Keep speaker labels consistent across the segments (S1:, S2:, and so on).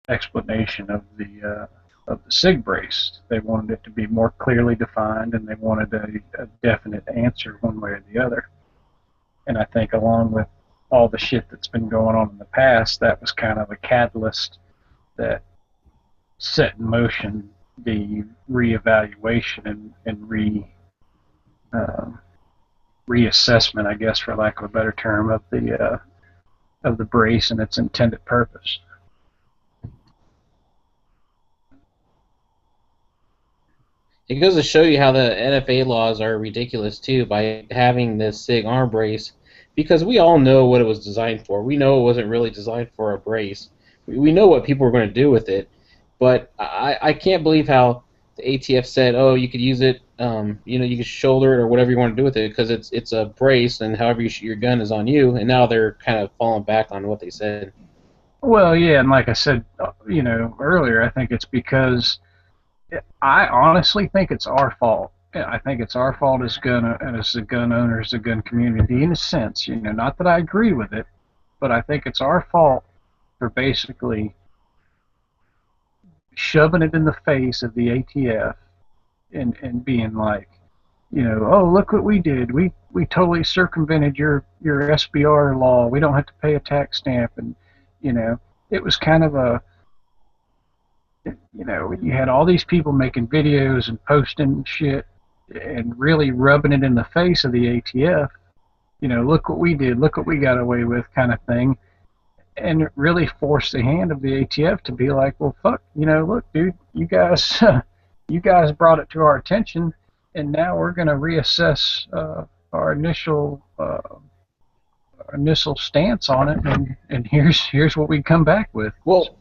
S1: explanation of the SIG brace. They wanted it to be more clearly defined, and they wanted a definite answer one way or the other. And I think along with all the shit that's been going on in the past, that was kind of a catalyst that set in motion the reevaluation and uh, reassessment, I guess, for lack of a better term, of the brace and its intended purpose.
S2: It goes to show you how the NFA laws are ridiculous too by having this SIG arm brace, because we all know what it was designed for. We know it wasn't really designed for a brace. We know what people were going to do with it, but I can't believe how the ATF said, oh, you could use it, you could shoulder it or whatever you want to do with it because it's a brace and however you shoot your gun is on you. And now they're kind of falling back on what they said.
S1: Well, yeah, and like I said, earlier, I think it's because I honestly think it's our fault. Yeah, I think it's our fault as the gun owners, the gun community, in a sense. Not that I agree with it, but I think it's our fault for basically shoving it in the face of the ATF and being like, oh, look what we did. We totally circumvented your SBR law. We don't have to pay a tax stamp, and you know, it was kind of you had all these people making videos and posting shit and really rubbing it in the face of the ATF. Look what we did. Look what we got away with, kind of thing. And it really forced the hand of the ATF to be like, well, fuck, look, dude, you guys, you guys brought it to our attention, and now we're going to reassess our initial stance on it, and here's what we come back with.
S2: Well,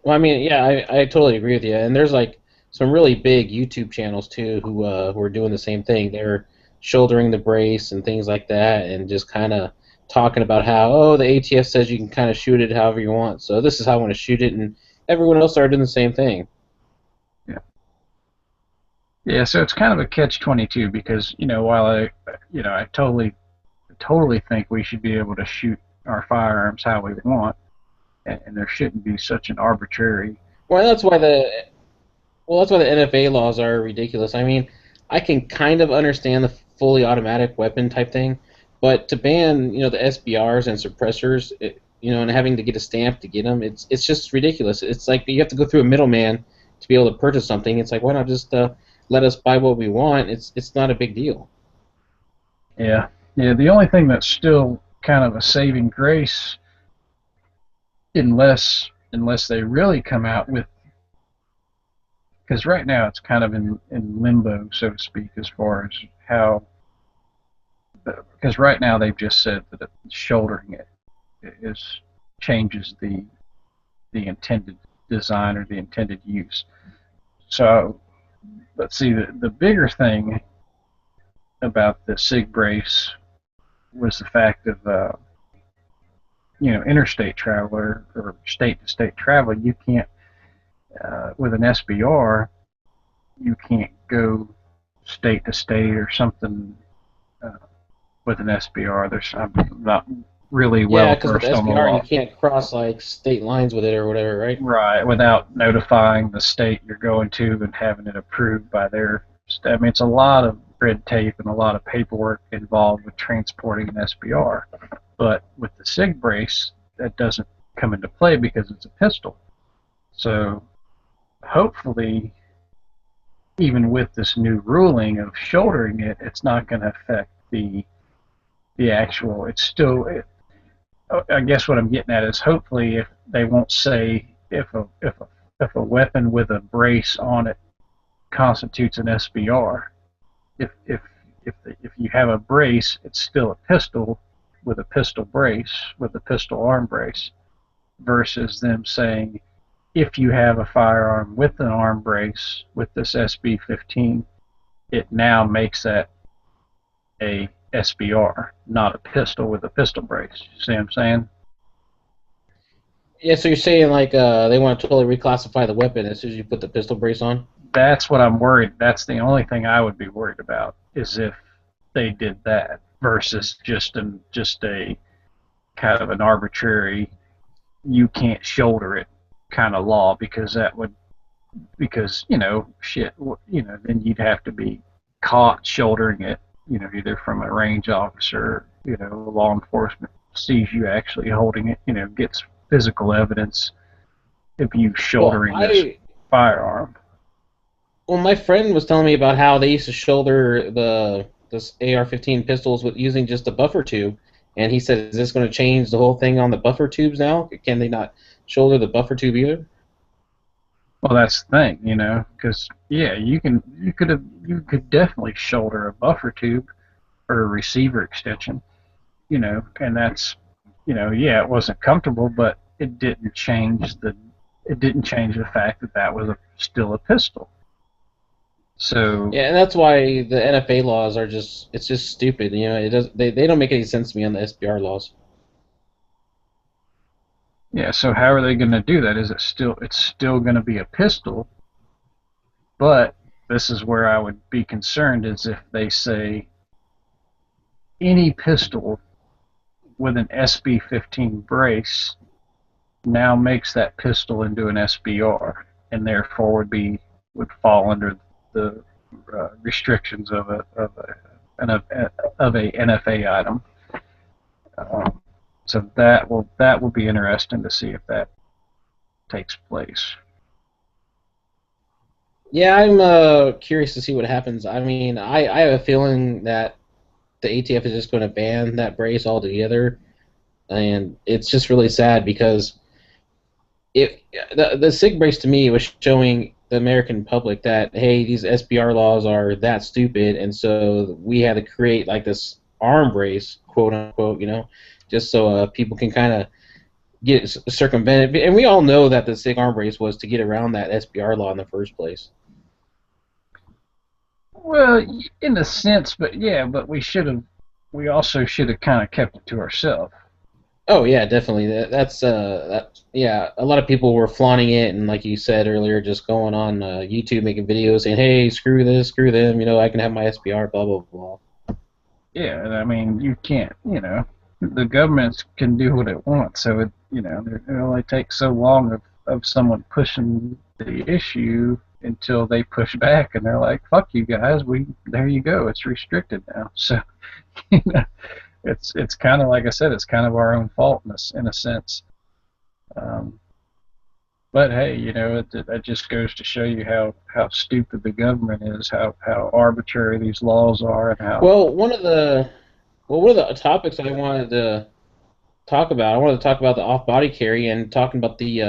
S2: Well, I mean, yeah, I totally agree with you. And there's like some really big YouTube channels too who are doing the same thing. They're shouldering the brace and things like that, and just kind of talking about how the ATF says you can kind of shoot it however you want. So this is how I want to shoot it, and everyone else started doing the same thing.
S1: Yeah, yeah. So it's kind of a catch-22 because while I totally think we should be able to shoot our firearms how we want, and there shouldn't be such an arbitrary.
S2: Well, that's why the NFA laws are ridiculous. I mean, I can kind of understand the fully automatic weapon type thing, but to ban the SBRs and suppressors, and having to get a stamp to get them, it's just ridiculous. It's like you have to go through a middleman to be able to purchase something. It's like, why not just let us buy what we want? It's not a big deal.
S1: Yeah, yeah. The only thing that's still kind of a saving grace, unless they really come out with, because right now it's kind of in limbo, so to speak, as far as how, because right now they've just said that shouldering it is changes the intended design or the intended use. So, let's see, the bigger thing about the SIG brace was the fact of interstate travel or state to state travel. You can't with an SBR, you can't go state to state or something uh, with an SBR. I'm not really
S2: Yeah,
S1: well
S2: because with
S1: versed on the
S2: SBR you
S1: law.
S2: can't cross like state lines with it or whatever, right?
S1: Right, without notifying the state you're going to and having it approved by their. I mean, it's a lot of red tape and a lot of paperwork involved with transporting an SBR. But with the SIG brace, that doesn't come into play because it's a pistol. So hopefully, even with this new ruling of shouldering it, it's not going to affect the actual. It's still. I guess what I'm getting at is hopefully if they won't say if a weapon with a brace on it constitutes an SBR. If you have a brace, it's still a pistol with a pistol brace with a pistol arm brace, versus them saying if you have a firearm with an arm brace with this SB15, it now makes that a SBR, not a pistol with a pistol brace. See what I'm saying?
S2: Yeah, so you're saying like they want to totally reclassify the weapon as soon as you put the pistol brace on?
S1: That's what I'm worried. That's the only thing I would be worried about is if they did that versus just a kind of an arbitrary. you can't shoulder it kind of law, because that would, because shit, then you'd have to be caught shouldering it, either from a range officer, law enforcement sees you actually holding it, gets physical evidence of you
S2: Well,
S1: shouldering this
S2: I
S1: firearm.
S2: well, my friend was telling me about how they used to shoulder the this AR-15 pistols with using just a buffer tube, and he said, "Is this going to change the whole thing on the buffer tubes now? Can they not shoulder the buffer tube either?"
S1: Well, that's the thing, because yeah, you could definitely shoulder a buffer tube or a receiver extension, and that's, yeah, it wasn't comfortable, but it didn't change the fact that that was still a pistol. So
S2: Yeah, and that's why the NFA laws are just it's just stupid. They don't make any sense to me on the SBR laws.
S1: yeah, so how are they going to do that? It's still going to be a pistol, but this is where I would be concerned, is if they say any pistol with an SB15 brace now makes that pistol into an SBR, and therefore would fall under the restrictions of a NFA item. Um, so that will be interesting to see if that takes place.
S2: Yeah, I'm curious to see what happens. I mean, I have a feeling that the ATF is just going to ban that brace altogether, and it's just really sad because it the SIG brace to me was showing the American public that hey, these SBR laws are that stupid, and so we had to create like this arm brace, quote unquote, just so people can kind of get circumvent it. And we all know that the SIG arm brace was to get around that SBR law in the first place.
S1: Well, in a sense, but yeah, but we also should have kind of kept it to ourselves.
S2: Oh yeah, definitely. Yeah. A lot of people were flaunting it, and like you said earlier, just going on YouTube making videos saying, "Hey, screw this, screw them. I can have my SPR." Blah blah blah.
S1: Yeah, and I mean, you can't, the government can do what it wants, so it only takes so long of someone pushing the issue until they push back and they're like, "Fuck you guys, there you go, it's restricted now." So, you know, it's kind of like I said, it's kind of our own fault in a sense. Um, but hey, it just goes to show you how stupid the government is, how arbitrary these laws are, and how.
S2: Well, one of the topics I wanted to talk about, I wanted to talk about the off-body carry and talking about the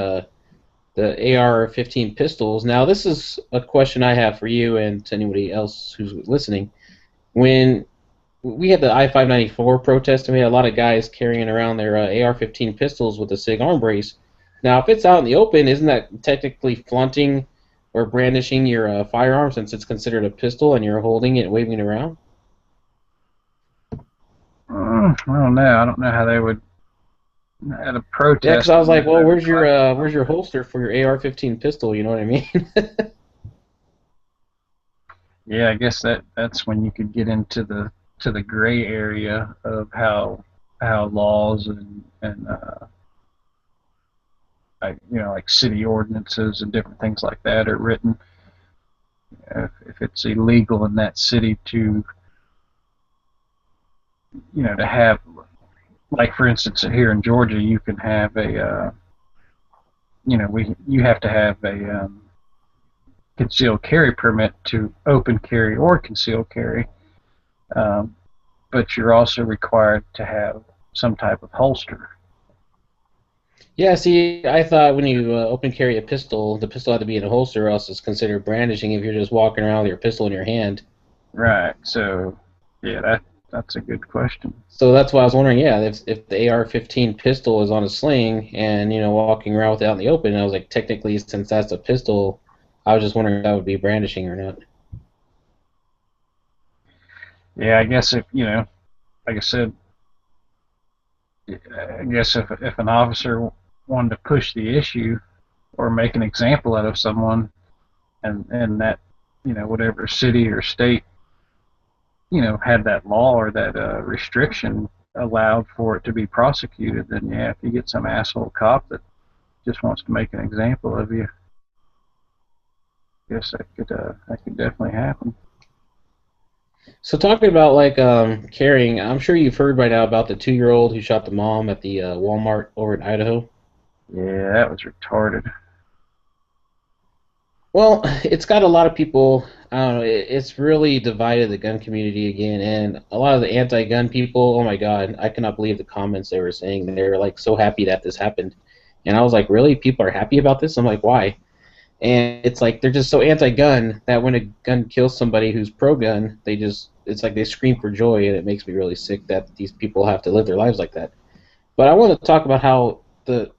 S2: AR-15 pistols. Now, this is a question I have for you and to anybody else who's listening. When we had the I-594 protest, and we had a lot of guys carrying around their AR-15 pistols with a SIG arm brace. Now, if it's out in the open, isn't that technically flaunting or brandishing your firearm since it's considered a pistol and you're holding it and waving it around?
S1: I don't know. I don't know how they would at a
S2: Yeah, because
S1: protest.
S2: I
S1: I
S2: was
S1: don't know
S2: like,
S1: how
S2: well,
S1: they would fight.
S2: where's your holster for your AR-15 pistol? You know what I mean?
S1: Yeah, I guess that's when you could get into the gray area of how laws and like city ordinances and different things like that are written. If it's illegal in that city to have, like for instance here in Georgia, you can have we you have to have a concealed carry permit to open carry or concealed carry, um, but you're also required to have some type of holster.
S2: Yeah, see, I thought when you open carry a pistol, the pistol had to be in a holster, or else it's considered brandishing if you're just walking around with your pistol in your hand.
S1: Right. So, yeah, that's a good question.
S2: So that's why I was wondering, yeah, if the AR-15 pistol is on a sling and walking around with it out in the open, I was like, technically, since that's a pistol, I was just wondering if that would be brandishing or not.
S1: Yeah, I guess if like I said, I guess if an officer wanted to push the issue or make an example out of someone, and that whatever city or state had that law or that restriction allowed for it to be prosecuted, then yeah, if you get some asshole cop that just wants to make an example of you. Guess that could definitely happen.
S2: So talking about like carrying, I'm sure you've heard by now about the 2-year-old who shot the mom at the Walmart over in Idaho.
S1: Yeah, that was retarded.
S2: Well, it's got a lot of people. I don't know. It's really divided the gun community again, and a lot of the anti-gun people. Oh my God, I cannot believe the comments they were saying. They're like so happy that this happened, and I was like, really? People are happy about this? I'm like, why? And it's like they're just so anti-gun that when a gun kills somebody who's pro-gun, they just it's like they scream for joy, and it makes me really sick that these people have to live their lives like that. But I want to talk about how the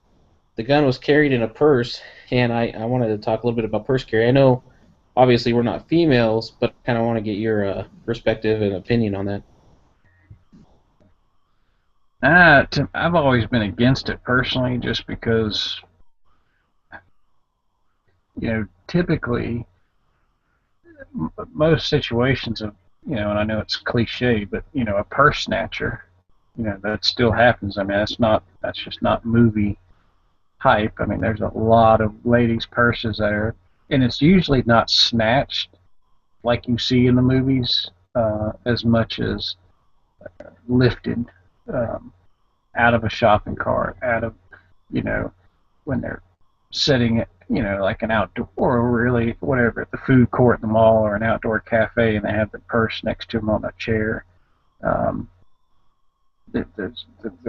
S2: gun was carried in a purse, and I wanted to talk a little bit about purse carry. I know, obviously, we're not females, but I kind of want to get your perspective and opinion on that.
S1: I've always been against it personally, just because typically most situations of and I know it's cliche, but a purse snatcher, that still happens. I mean, that's just not movie hype. I mean, there's a lot of ladies' purses that are, and it's usually not snatched like you see in the movies, as much as lifted, um, out of a shopping cart, out of, you know, when they're sitting at, like an outdoor, or really whatever, at the food court in the mall or an outdoor cafe, and they have the purse next to them on a chair. Um, the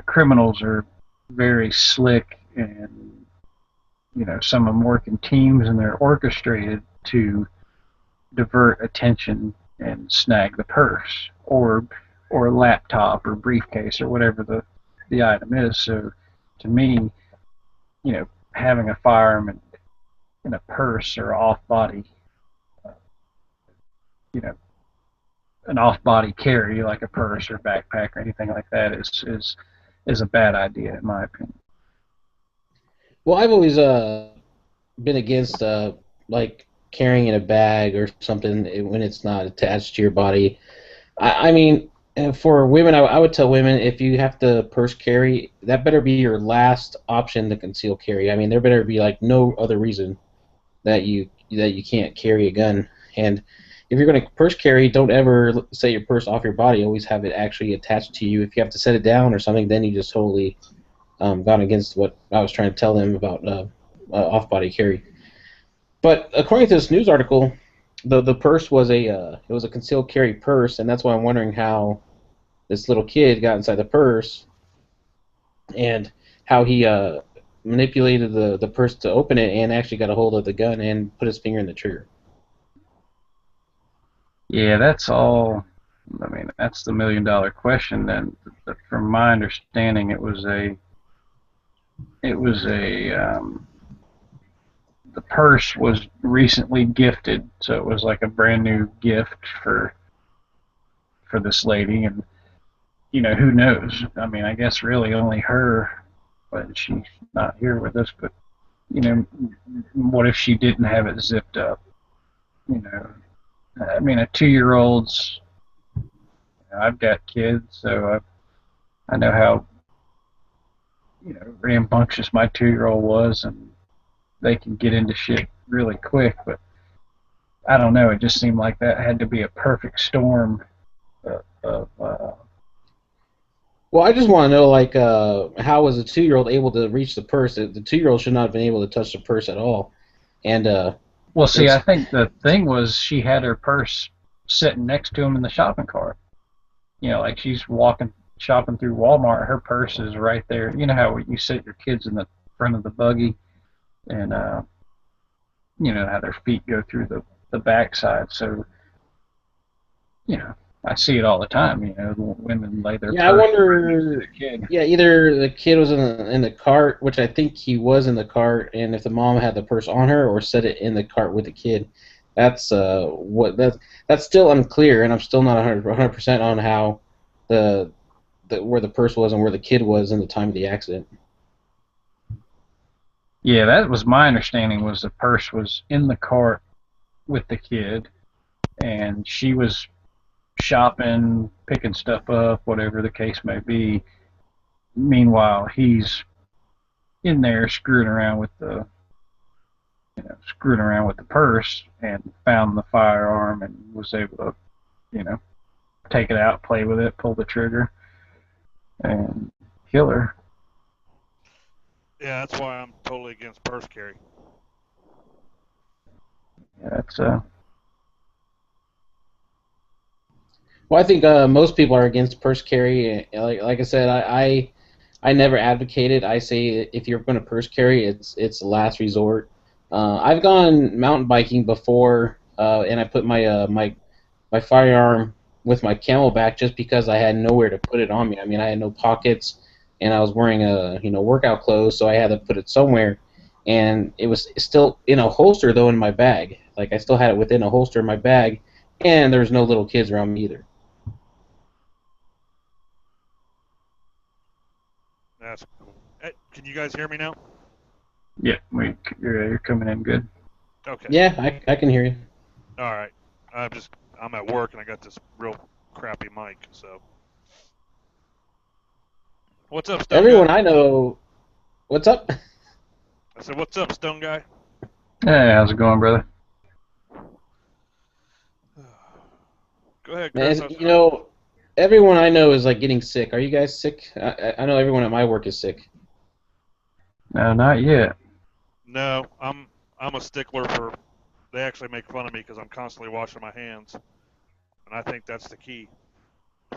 S1: criminals are very slick, and some of them work in teams, and they're orchestrated to divert attention and snag the purse, or laptop or briefcase or whatever the item is. So to me, having a firearm in a purse or off body, you know, an off body carry like a purse or backpack or anything like that is a bad idea in my opinion.
S2: Well, I've always been against like carrying in a bag or something when it's not attached to your body. I mean, for women, I would tell women if you have to purse carry, that better be your last option to conceal carry. I mean, there better be like no other reason that you can't carry a gun. And if you're going to purse carry, don't ever set your purse off your body. Always have it actually attached to you. If you have to set it down or something, then you just totally gone against what I was trying to tell them about off-body carry. But according to this news article, the purse was it was a concealed carry purse, and that's why I'm wondering how this little kid got inside the purse and how he manipulated the purse to open it and actually got a hold of the gun and put his finger in the trigger.
S1: Yeah, that's all. I mean, that's the $1 million question. Then, from my understanding, it was a the purse was recently gifted, so it was like a brand new gift for this lady, and who knows? I mean, I guess really only her, but she's not here with us. But you know, what if she didn't have it zipped up? You know, I mean, a 2-year-old's. I've got kids, so I know how rambunctious my 2-year-old was, and they can get into shit really quick. But I don't know. It just seemed like that had to be a perfect storm of
S2: Well, I just want to know, like, how was a 2-year-old able to reach the purse? The 2-year-old should not have been able to touch the purse at all. And
S1: well, see, I
S2: it's
S1: think the thing was she had her purse sitting next to him in the shopping cart. Like she's walking shopping through Walmart, her purse is right there. You know how you sit your kids in the front of the buggy, and how their feet go through the backside. So I see it all the time. Women lay their
S2: yeah, I
S1: purse right next to
S2: wonder.
S1: the kid.
S2: Yeah, either the kid was in the cart, which I think he was in the cart, and if the mom had the purse on her, or set it in the cart with the kid. That's that's still unclear, and I'm still not 100% on how the, where the purse was and where the kid was in the time of the accident.
S1: Yeah, that was my understanding. Was the purse was in the cart with the kid, and she was shopping, picking stuff up, whatever the case may be. Meanwhile, he's in there screwing around with the purse and found the firearm and was able to, you know, take it out, play with it, pull the trigger, and kill her.
S3: Yeah, that's why I'm totally against purse carry.
S1: Yeah, that's
S2: Well, I think most people are against purse carry. Like I said, I never advocate it. I say if you're going to purse carry, it's the last resort. I've gone mountain biking before, and I put my firearm with my camelback just because I had nowhere to put it on me. I mean, I had no pockets, and I was wearing workout clothes, so I had to put it somewhere. And it was still in a holster though in my bag. Like I still had it within a holster in my bag, and there was no little kids around me either.
S3: That's cool. Hey, can you guys hear me now?
S1: yeah. You're coming in good.
S3: Okay.
S2: Yeah, I can hear you.
S3: All right. I'm at work and I got this real crappy mic. So what's up, Stone Guy?
S2: Everyone I know, what's up?
S3: I said, what's up, Stone Guy?
S1: Hey, how's it going, brother?
S3: Go ahead, Chris.
S2: Man, everyone I know is like getting sick. Are you guys sick? I know everyone at my work is sick.
S1: No, not yet.
S3: No, I'm a stickler for. They actually make fun of me because I'm constantly washing my hands, and I think that's the key.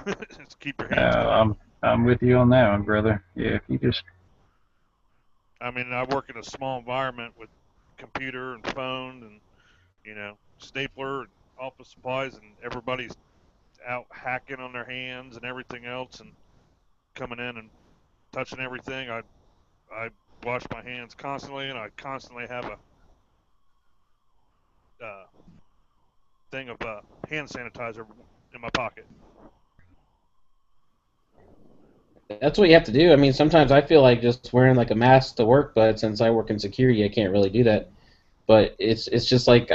S3: Just keep your hands clean.
S1: I'm with you on that one, brother. Yeah, if you just
S3: I mean, I work in a small environment with computer and phone and stapler and office supplies, and everybody's out hacking on their hands and everything else, and coming in and touching everything. I wash my hands constantly, and I constantly have a uh, thing of hand sanitizer in my pocket.
S2: That's what you have to do. I mean, sometimes I feel like just wearing like a mask to work, but since I work in security, I can't really do that. But it's just like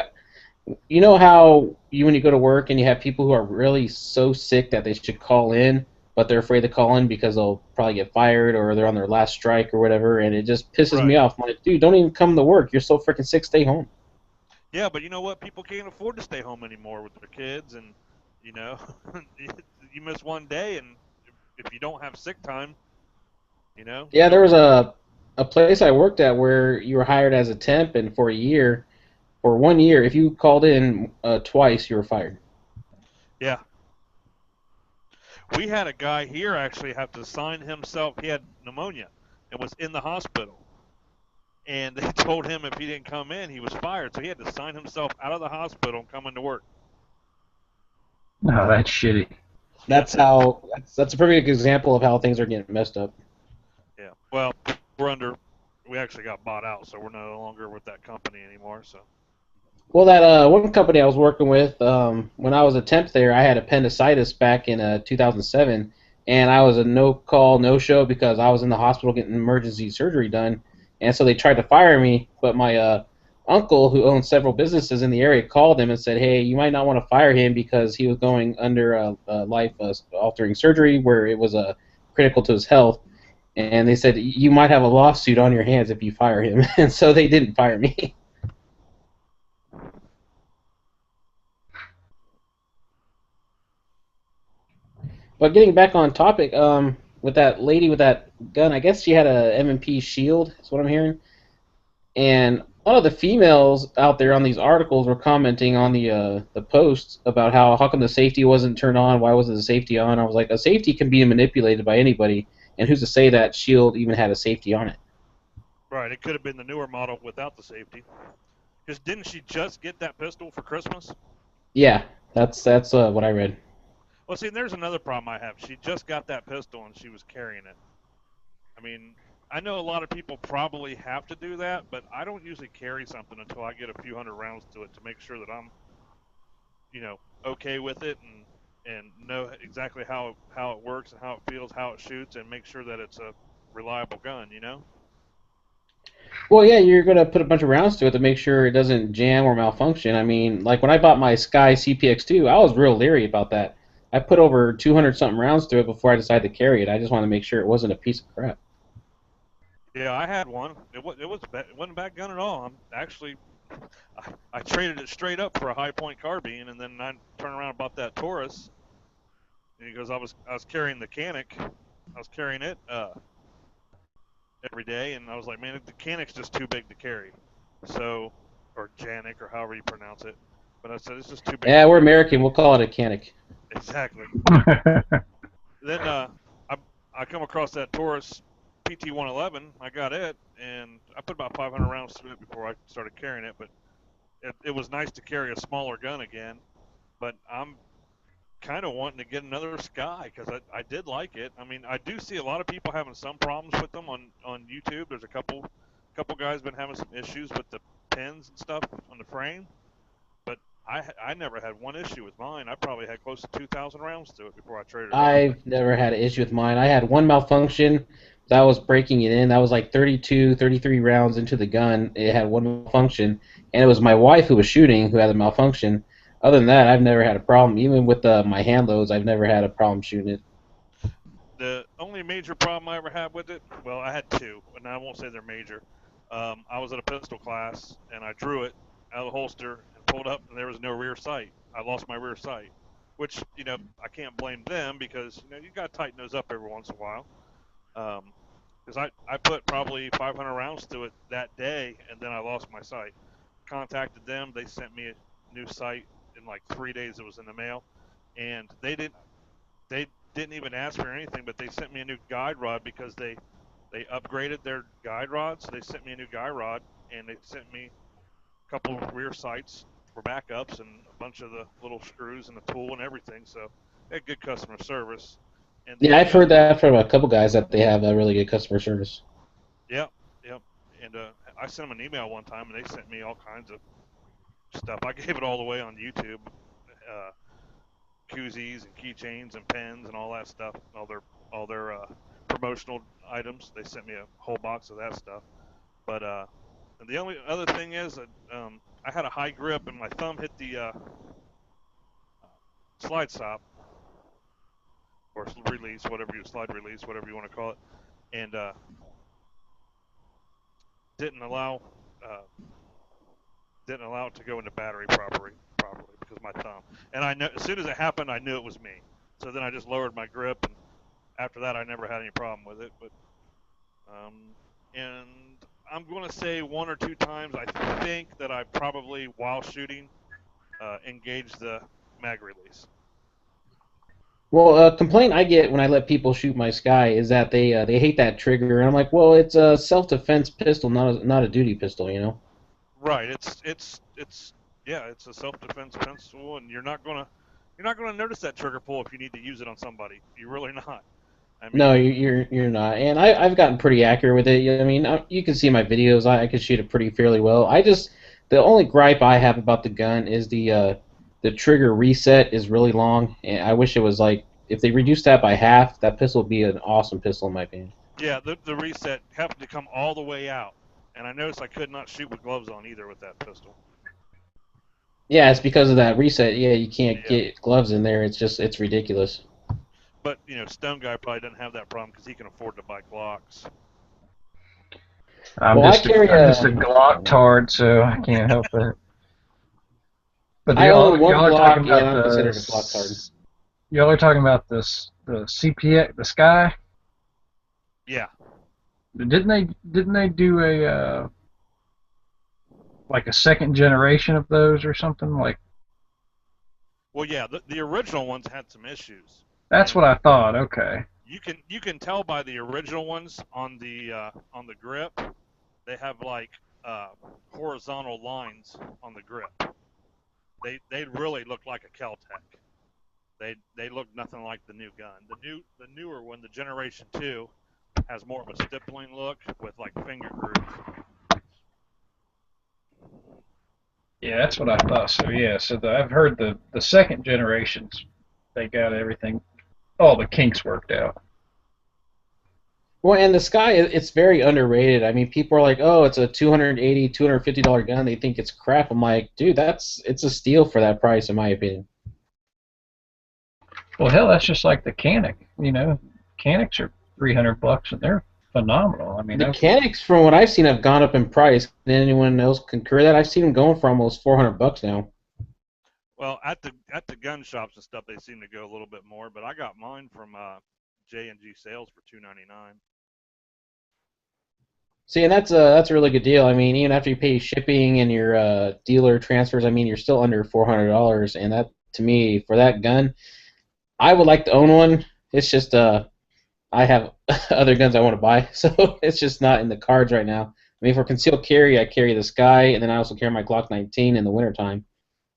S2: you know how when you go to work and you have people who are really so sick that they should call in, but they're afraid to call in because they'll probably get fired or they're on their last strike or whatever, and it just pisses me
S3: Right.
S2: off. I'm like, dude, don't even come to work. You're so freaking sick. Stay home.
S3: Yeah, but you know what? People can't afford to stay home anymore with their kids, and you know, you miss one day, and if you don't have sick time, you
S2: Yeah, there
S3: don't.
S2: was a place I worked at where you were hired as a temp, and for 1 year, if you called in twice, you were fired.
S3: Yeah, we had a guy here actually have to sign himself. He had pneumonia and was in the hospital, and they told him if he didn't come in, he was fired. So he had to sign himself out of the hospital and come into work.
S1: no, that's shitty.
S3: Yep.
S2: That's a perfect example of how things are getting messed up.
S3: Yeah. Well, we're under. We actually got bought out, so we're no longer with that company anymore. So.
S2: Well, that one company I was working with, when I was a temp there, I had appendicitis back in 2007, and I was a no call, no show because I was in the hospital getting emergency surgery done, and so they tried to fire me. But my uncle, who owns several businesses in the area, called him and said, "Hey, you might not want to fire him because he was going under a life-altering surgery where it was critical to his health." And they said, "You might have a lawsuit on your hands if you fire him," and so they didn't fire me. But getting back on topic, with that lady with that gun, I guess she had a M&P shield. That's what I'm hearing. And a lot of the females out there on these articles were commenting on the posts about how come the safety wasn't turned on? Why wasn't the safety on? I was like, a safety can be manipulated by anybody, and who's to say that shield even had a safety on it?
S3: Right. It could have been the newer model without the safety. Because didn't she just get that pistol for Christmas?
S2: Yeah, that's what I read.
S3: Well, see, there's another problem I have. She just got that pistol and she was carrying it. I mean, I know a lot of people probably have to do that, but I don't usually carry something until I get a few hundred rounds to it to make sure that I'm, okay with it and know exactly how it works and how it feels, how it shoots, and make sure that it's a reliable gun.
S2: Well, yeah, you're gonna put a bunch of rounds to it to make sure it doesn't jam or malfunction. I mean, like when I bought my Sky CPX2, I was real leery about that. I put over 200 something rounds to it before I decided to carry it. I just wanted to make sure it wasn't a piece of crap.
S3: Yeah, I had one. It wasn't a bad gun at all. I'm actually I traded it straight up for a high point carbine, and then I turned around and bought that Taurus. And he goes, I was carrying the Canic, I was carrying it every day, and I was like, man, the Canic's just too big to carry. So, or Janik, or however you pronounce it. But I said it's just too big to
S2: Yeah, we're
S3: carry.
S2: American. We'll call it a canic.
S3: Exactly. Then I I come across that Taurus PT-111. I got it, and I put about 500 rounds through it before I started carrying it. But it was nice to carry a smaller gun again. But I'm kind of wanting to get another Sky because I did like it. I mean, I do see a lot of people having some problems with them on YouTube. There's a couple guys been having some issues with the pins and stuff on the frame, but I never had one issue with mine. I probably had close to 2,000 rounds to it before I traded it in.
S2: I've never had an issue with mine. I had one malfunction. That was breaking it in. That was like 32, 33 rounds into the gun. It had one malfunction, and it was my wife who was shooting who had the malfunction. Other than that, I've never had a problem. Even with my hand loads, I've never had a problem shooting it.
S3: The only major problem I ever had with it, well, I had two, and I won't say they're major. I was at a pistol class, and I drew it out of the holster and pulled up, and there was no rear sight. I lost my rear sight, which, I can't blame them because, you got to tighten those up every once in a while. Because I put probably 500 rounds to it that day, and then I lost my sight. Contacted them. They sent me a new sight in like 3 days. It was in the mail, and they didn't even ask for anything, but they sent me a new guide rod because they upgraded their guide rods. So they sent me a new guide rod, and they sent me a couple of rear sights for backups and a bunch of the little screws and the tool and everything. So they had good customer service. And the
S2: Yeah,
S3: only
S2: I've heard
S3: other,
S2: that from a couple guys that they have a really good customer service.
S3: yep, yep. And I sent them an email one time, and they sent me all kinds of stuff. I gave it all away on YouTube. Uh, koozies and keychains and pens and all that stuff, all their promotional items. They sent me a whole box of that stuff. But and the only other thing is that I had a high grip and my thumb hit the slide stop or release, slide release, whatever you want to call it, and didn't allow uh, didn't allow it to go into battery properly because of my thumb. And I know as soon as it happened, I knew it was me. So then I just lowered my grip, and after that, I never had any problem with it. But and I'm going to say one or two times I think that I probably, while shooting, engaged the mag release.
S2: Well, a complaint I get when I let people shoot my Sky is that they hate that trigger, and I'm like, well, it's a self-defense pistol, not a duty pistol, you know.
S3: Right. It's yeah. It's a self-defense pencil, and you're not gonna notice that trigger pull if you need to use it on somebody. You're really not. I
S2: No,
S3: mean,
S2: you're not, and I've gotten pretty accurate with it. I mean, you can see my videos. I can shoot it pretty fairly well. The only gripe I have about the gun is the trigger reset is really long, and I wish it was like if they reduced that by half, that pistol would be an awesome pistol in my opinion.
S3: yeah. The reset happened to come all the way out, and I noticed I could not shoot with gloves on either with that pistol.
S2: Yeah, it's because of that reset. Yeah, you can't
S3: Yeah.
S2: get gloves in there. It's ridiculous.
S3: But Stone Guy probably doesn't have that problem because he can afford to buy Glocks.
S1: I'm
S2: Well, I
S1: just
S2: carry
S1: I'm
S2: a
S1: just a Glock tard, so I can't help it. But
S2: I own one
S1: y'all are talking
S2: Glock, and
S1: about
S2: I'm considered a Glock card.
S1: y'all are talking about this the CPX the Sky.
S3: Yeah.
S1: Didn't they do a like a second generation of those or something like?
S3: Well, yeah. The original ones had some issues,
S1: That's
S3: and
S1: what I thought. Okay.
S3: you can tell by the original ones on the grip. They have like uh, horizontal lines on the grip. They really look like a Kel-Tec. They look nothing like the new gun. The newer one, the Generation 2, has more of a stippling look with like finger grooves.
S1: Yeah, that's what I thought. So yeah, I've heard the second generations they got everything, all the kinks worked out.
S2: Well, and the Sky, it's very underrated. I mean, people are like, "Oh, it's a $250 gun." They think it's crap. I'm like, dude, it's a steal for that price, in my opinion.
S1: Well, hell, that's just like the Canic. Canics are $300 and they're phenomenal. I mean,
S2: The
S1: that's
S2: mechanics, from what I've seen, have gone up in price. Can anyone else concur that? I've seen them going for almost $400 now.
S3: Well, at the gun shops and stuff, they seem to go a little bit more. But I got mine from J&G Sales for $299.
S2: See, and that's a really good deal. I mean, even after you pay shipping and your dealer transfers, I mean, you're still under $400, and that, to me, for that gun, I would like to own one. It's just I have other guns I want to buy, so it's just not in the cards right now. I mean, for concealed carry, I carry the Sky, and then I also carry my Glock 19 in the wintertime,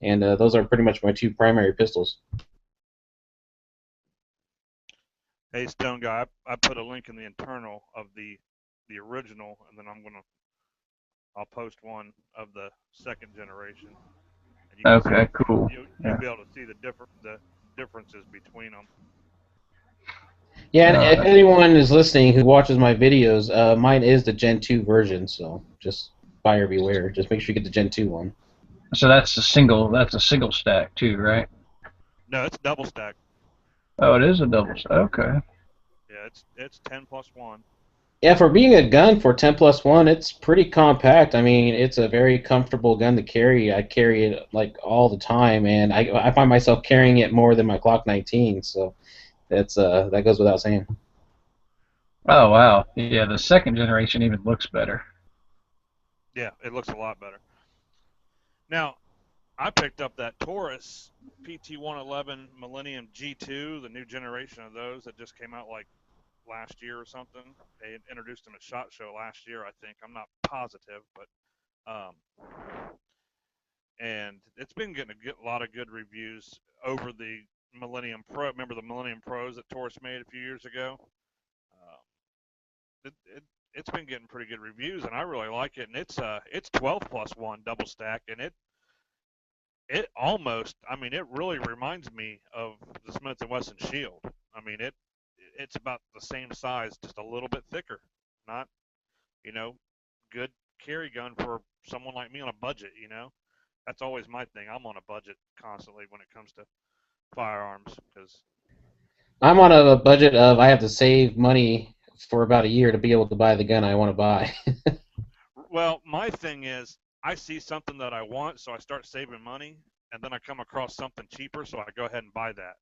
S2: and those are pretty much my two primary pistols.
S3: Hey, Stone Guy, I put a link in the internal of the original, and then I'll post one of the second generation, and you can see
S1: okay. Cool.
S3: you'll
S1: Yeah.
S3: be able to see the differences between them.
S2: Yeah, and if
S1: Uh,
S2: anyone is listening who watches my videos, mine is the Gen 2 version, so just buyer beware. Just make sure you get the Gen 2 one.
S1: so that's a single. That's a single stack too, right?
S3: No, it's double stack.
S1: Oh, it is a double stack. Okay.
S3: Yeah, it's 10+1.
S2: Yeah, for being a gun for 10+1, it's pretty compact. I mean, it's a very comfortable gun to carry. I carry it like all the time, and I find myself carrying it more than my Glock 19, so that goes without saying.
S1: Oh wow. Yeah, the second generation even looks better.
S3: Yeah, it looks a lot better. Now, I picked up that Taurus PT-111 Millennium G2, the new generation of those that just came out like last year or something. They introduced them at SHOT Show last year, I think. I'm not positive, but and it's been getting a lot of good reviews over the Millennium Pro. Remember the Millennium Pros that Taurus made a few years ago? Um, it's been getting pretty good reviews, and I really like it. And it's 12+1 double stack, and it almost, I mean, it really reminds me of the Smith and Wesson Shield. I mean, it's about the same size, just a little bit thicker. Not, you know, good carry gun for someone like me on a budget. That's always my thing. I'm on a budget constantly when it comes to firearms because,
S2: I'm on a budget of I have to save money for about a year to be able to buy the gun I want to buy.
S3: well, my thing is I see something that I want, so I start saving money, and then I come across something cheaper, so I go ahead and buy that.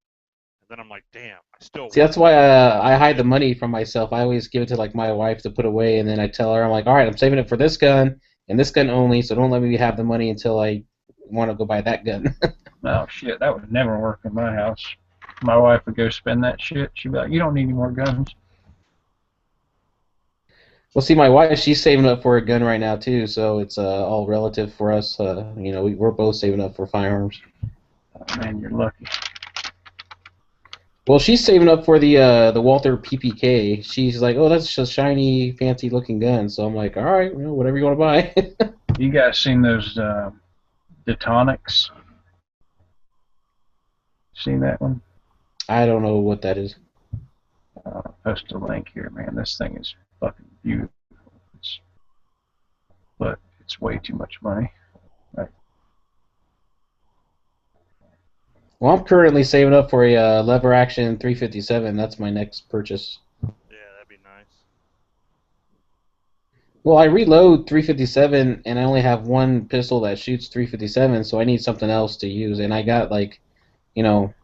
S3: And then I'm like, damn, I still
S2: See,
S3: want
S2: that's why
S3: that.
S2: I hide the money from myself. I always give it to like my wife to put away, and then I tell her, I'm like, all right, I'm saving it for this gun and this gun only, so don't let me have the money until I want to go buy that gun.
S1: Oh shit, that would never work in my house. My wife would go spend that shit. She'd be like, "You don't need any more guns."
S2: Well, see, my wife, she's saving up for a gun right now too, so it's all relative for us. We're both saving up for firearms.
S1: Oh, man, you're lucky.
S2: Well, she's saving up for the Walther PPK. She's like, oh, that's just a shiny, fancy looking gun. So I'm like, all right, whatever you want to buy.
S1: You guys seen those Detonics? Seen that one?
S2: I don't know what that is.
S1: I'll post a link here, man. This thing is fucking beautiful. It's, but it's way too much money. Right.
S2: Well, I'm currently saving up for a lever action 357. That's my next purchase.
S3: Yeah, that'd be nice.
S2: Well, I reload 357, and I only have one pistol that shoots 357, so I need something else to use. And I got you know,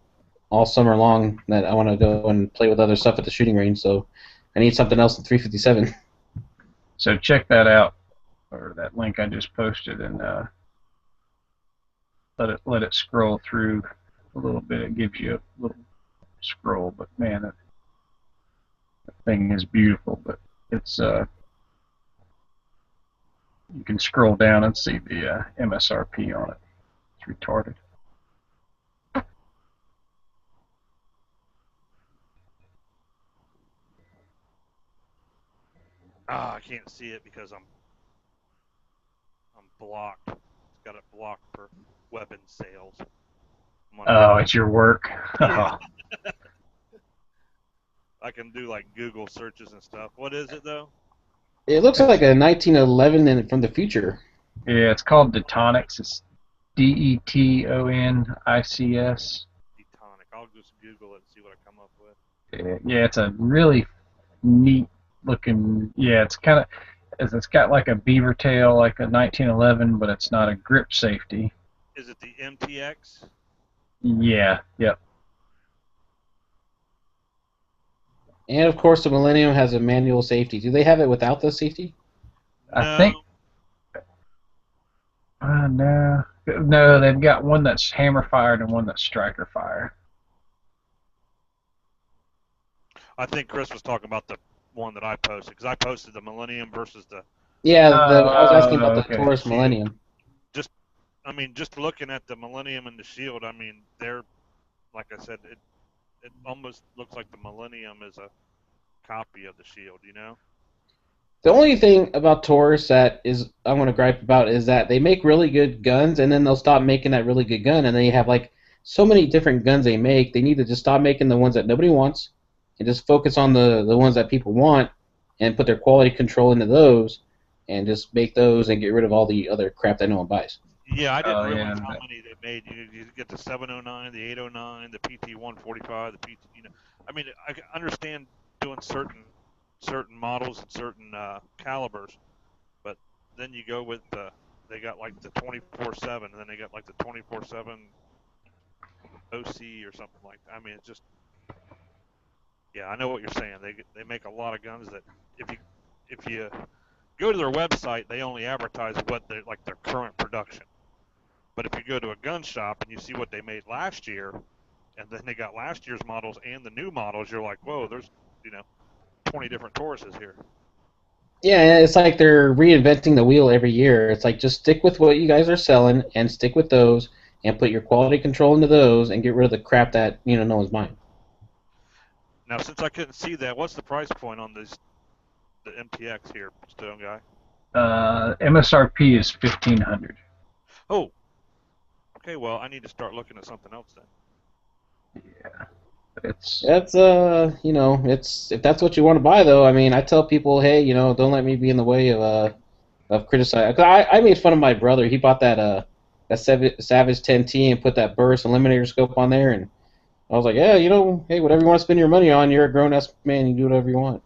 S2: all summer long that I want to go and play with other stuff at the shooting range, so I need something else than 357.
S1: So check that out, or that link I just posted, and let it scroll through a little bit. It gives you a little scroll, but man, that thing is beautiful. But it's you can scroll down and see the MSRP on it. It's retarded.
S3: Ah, I can't see it because I'm blocked. It's got it blocked for weapon sales.
S1: Oh, it's your work.
S3: Yeah. I can do like Google searches and stuff. What is it though?
S2: It looks like a 1911 from the future.
S1: Yeah, it's called Detonics. It's Detonics.
S3: Detonic. I'll just Google it and see what I come up with.
S1: Yeah, it's a really neat looking. Yeah, it's got like a beaver tail, like a 1911, but it's not a grip safety.
S3: Is it the MTX?
S1: Yeah, yep.
S2: And of course, the Millennium has a manual safety. Do they have it without the safety?
S1: I think
S3: No.
S1: no, they've got one that's hammer fired and one that's striker fire.
S3: I think Chris was talking about the one that I posted because I posted the Millennium versus the
S2: Yeah, I was asking about
S1: Oh,
S2: the
S1: okay.
S2: Taurus
S3: Shield.
S2: Millennium.
S3: Just, I mean, just looking at the Millennium and the Shield, I mean, they're like I said, it almost looks like the Millennium is a copy of the Shield. You know?
S2: The only thing about Taurus that is I'm gonna gripe about is that they make really good guns and then they'll stop making that really good gun and they have like so many different guns they make. They need to just stop making the ones that nobody wants and just focus on the ones that people want and put their quality control into those and just make those and get rid of all the other crap that no one buys.
S3: Yeah, I didn't
S1: Oh
S3: realize
S1: yeah,
S3: how many they made. You get the 709, the 809, the PT 145, the PT. You know, I mean, I understand doing certain models and certain calibers, but then you go with the they got like the 24/7, and then they got like the 24/7 OC or something like that. I mean, it's just yeah, I know what you're saying. They make a lot of guns that if you go to their website, they only advertise what they like their current production. But if you go to a gun shop and you see what they made last year, and then they got last year's models and the new models, you're like, whoa, there's 20 different Tauruses here.
S2: Yeah, it's like they're reinventing the wheel every year. It's like just stick with what you guys are selling and stick with those and put your quality control into those and get rid of the crap that no one's buying.
S3: Now, since I couldn't see that, what's the price point on the MTX here, Stone Guy?
S1: MSRP is 1,500.
S3: Oh, okay. Well, I need to start looking at something else then.
S1: Yeah, it's
S2: That's it's if that's what you want to buy though. I mean, I tell people, hey, don't let me be in the way of criticizing. 'Cause I made fun of my brother. He bought that Savage 10T and put that burst eliminator scope on there, and I was like, yeah, hey, whatever you want to spend your money on, you're a grown ass man. You do whatever you want.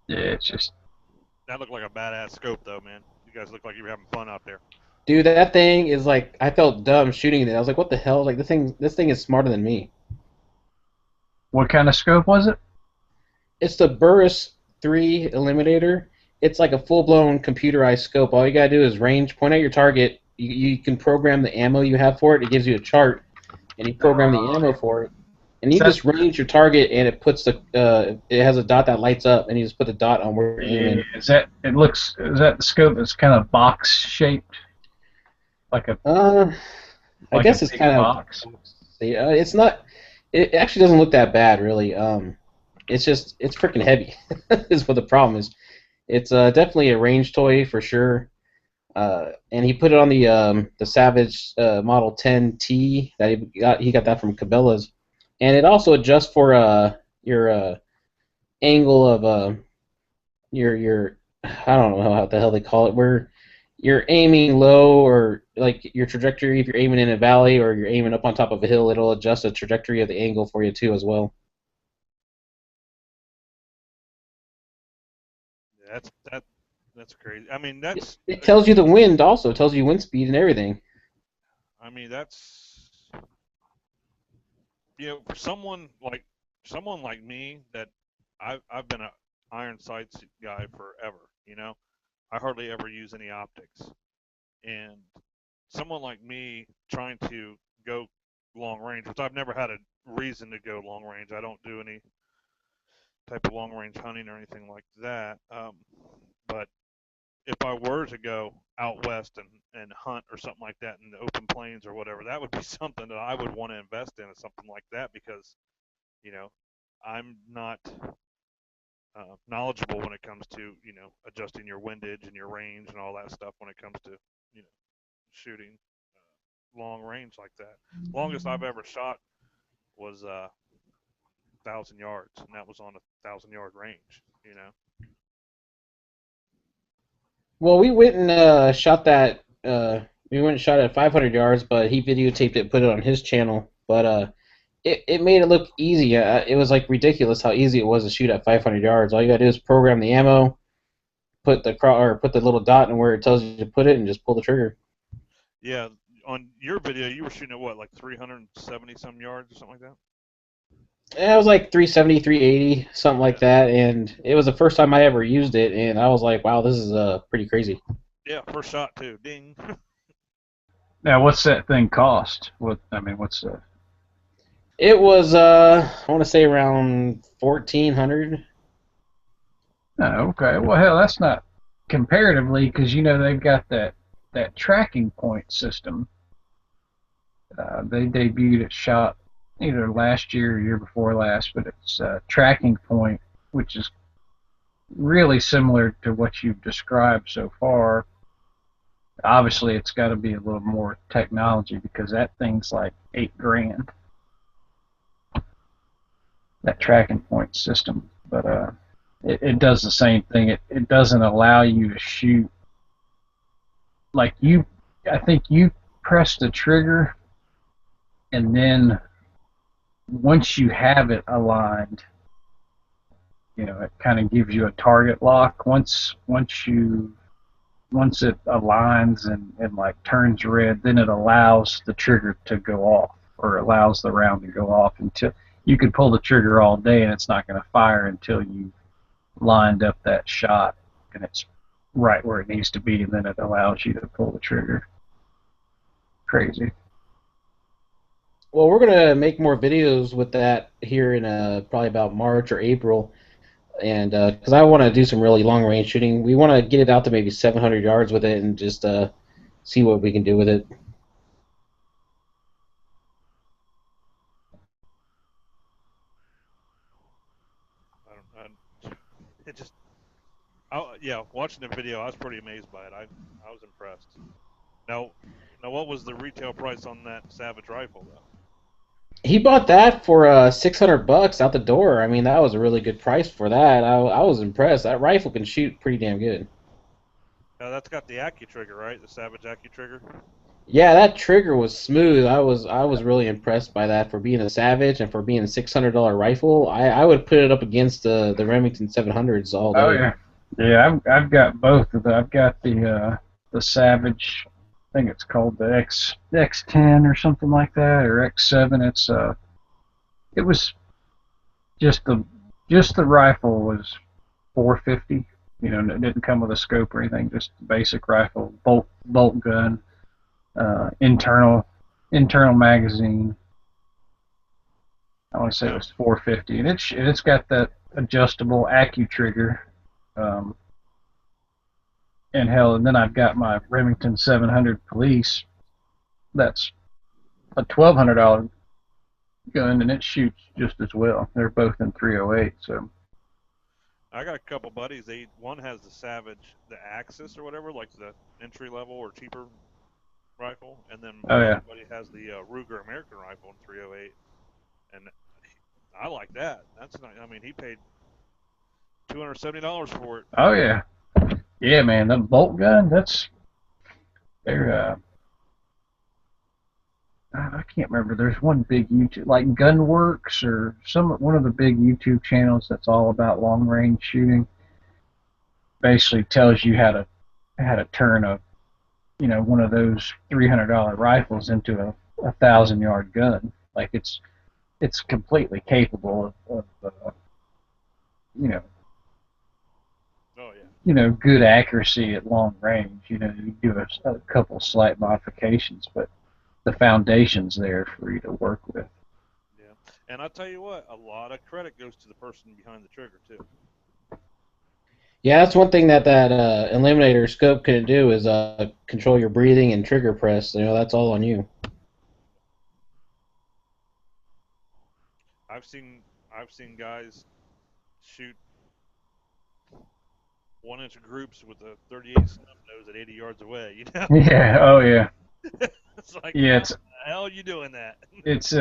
S1: yeah, it's just
S3: That looked like a badass scope, though, man. You guys look like you were having fun out there.
S2: Dude, that thing is like I felt dumb shooting it. I was like, what the hell? Like this thing is smarter than me.
S1: what kind of scope was it?
S2: It's the Burris 3 Eliminator. It's like a full-blown computerized scope. All you gotta do is point at your target. You can program the ammo you have for it. It gives you a chart, and you program the ammo for it. And
S1: Is
S2: you
S1: that
S2: just range your target, and it puts it has a dot that lights up, and you just put the dot on where you're
S1: yeah,
S2: aiming.
S1: is that the scope that's kind of box shaped, like a
S2: Uh, I
S1: like a
S2: guess it's
S1: big
S2: kind of.
S1: box?
S2: It's not. It actually doesn't look that bad, really. It's freaking heavy. Is what the problem is. It's definitely a range toy for sure. And he put it on the Savage Model 10T that he got. He got that from Cabela's, and it also adjusts for your angle of your I don't know how the hell they call it, where you're aiming low or like your trajectory. If you're aiming in a valley or you're aiming up on top of a hill, it'll adjust the trajectory of the angle for you too as well.
S3: Yeah, that's crazy. I mean,
S2: It tells you the wind also. It tells you wind speed and everything.
S3: that's for someone like me that I've been a iron sights guy forever. I hardly ever use any optics, and someone like me trying to go long range, which I've never had a reason to go long range. I don't do any type of long range hunting or anything like that. But if I were to go out west and hunt or something like that in the open plains or whatever, that would be something that I would want to invest in, something like that, because you know I'm not knowledgeable when it comes to adjusting your windage and your range and all that stuff when it comes to you know shooting long range like that. Longest I've ever shot was 1,000 yards, and that was on a 1,000 yard range.
S2: Well, we went and shot that. We went and shot it at 500 yards, but he videotaped it, put it on his channel. But it made it look easy. It was like ridiculous how easy it was to shoot at 500 yards. All you gotta do is program the ammo, put the little dot in where it tells you to put it, and just pull the trigger.
S3: Yeah, on your video, you were shooting at what, like 370 some yards or something like that?
S2: It was like 370, 380, something like
S3: Yeah.
S2: that, and it was the first time I ever used it, and I was like, wow, this is pretty crazy.
S3: Yeah, first shot too. Ding.
S1: Now, what's that thing cost? What I mean, what's the?
S2: It was I want to say around 1400.
S1: Oh, okay. Well, hell, that's not comparatively because they've got that tracking point system. They debuted at Shop either last year or year before last, but it's tracking point, which is really similar to what you've described so far. Obviously, it's got to be a little more technology because that thing's like 8 grand. That tracking point system, but it does the same thing. It doesn't allow you to shoot like you. I think you press the trigger, and then once you have it aligned, it kind of gives you a target lock. Once it aligns and like turns red, then it allows the trigger to go off or allows the round to go off until you could pull the trigger all day and it's not going to fire until you lined up that shot and it's right where it needs to be, and then it allows you to pull the trigger. Crazy.
S2: Well, we're gonna make more videos with that here in probably about March or April, and because I want to do some really long range shooting, we want to get it out to maybe 700 yards with it, and just see what we can do with it.
S3: I don't. It just. Yeah, watching the video, I was pretty amazed by it. I was impressed. Now, now, what was the retail price on that Savage rifle though?
S2: He bought that for $600 out the door. I mean, that was a really good price for that. I was impressed. That rifle can shoot pretty damn good.
S3: Now that's got the Accu trigger, right? The Savage Accu trigger.
S2: Yeah, that trigger was smooth. I was really impressed by that for being a Savage and for being a $600 rifle. I would put it up against the Remington 700s all
S1: Oh
S2: day.
S1: yeah, yeah. I've got both of them. I've got the Savage. I think it's called the X10 or something like that, or X7. It was just the rifle was 450. It didn't come with a scope or anything. Just the basic rifle, bolt gun, internal magazine. I want to say it
S3: Now,
S1: was 450, and it's got that adjustable Accu trigger. Um, and hell, and then I've got my Remington 700 Police. That's a $1,200 gun, and it shoots just as well. They're both in 308, so.
S3: I got a couple buddies. One has the Savage, the Axis or whatever, like the entry level or cheaper rifle, and then
S1: Oh
S3: my other
S1: yeah.
S3: buddy has the Ruger American rifle in 308, and I like that. That's not. I mean, he paid $270 for it.
S1: Oh yeah. Yeah, man. That bolt gun. They're. I can't remember. There's one big YouTube, like Gunworks or one of the big YouTube channels that's all about long range shooting. Basically tells you how to turn one of those $300 rifles into a 1,000 yard gun. Like it's completely capable of you know
S3: Oh yeah.
S1: good accuracy at long range. You do a couple slight modifications, but the foundation's there for you to work with.
S3: Yeah. And I tell you what, a lot of credit goes to the person behind the trigger too.
S2: Yeah, that's one thing that Eliminator scope couldn't do is control your breathing and trigger press. That's all on you.
S3: I've seen I've seen guys shoot 1 inch groups with a 38 snub nose at 80 yards away. You know,
S1: Yeah. Oh yeah.
S3: it's like
S1: Yeah.
S3: how
S1: It's
S3: the hell are you doing that?
S1: it's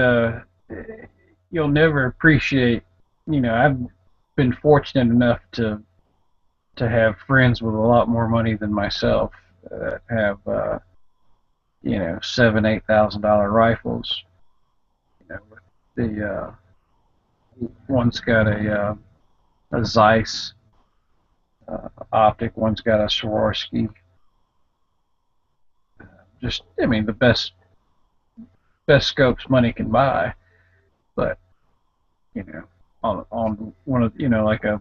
S1: you'll never appreciate. I've been fortunate enough to have friends with a lot more money than myself that have $7,000-8,000 rifles. The one's got a Zeiss optic, one's got a Swarovski. Just, I mean, the best scopes money can buy. But on one of like a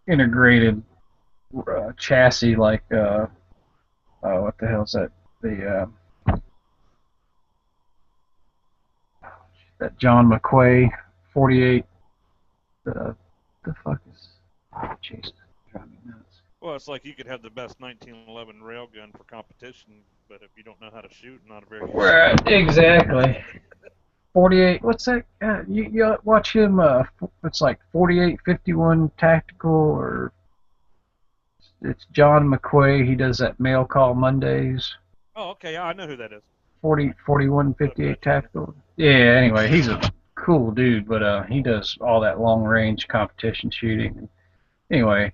S1: integrated chassis, like what the hell's that? The that John McQuay 48. The fuck is? Oh, Jesus, driving me nuts.
S3: Well, it's like you could have the best 1911 railgun for competition, but if you don't know how to shoot, not a very good
S1: Where
S3: shot.
S1: exactly? 48. What's that? You watch him. It's like 4851 tactical, or it's John McQuay. He does that mail call Mondays.
S3: Oh, okay, yeah, I know who that is.
S1: 40, 41,
S3: Put up
S1: 58
S3: that channel.
S1: tactical. Yeah. Anyway, he's a cool dude, but he does all that long range competition shooting. Anyway,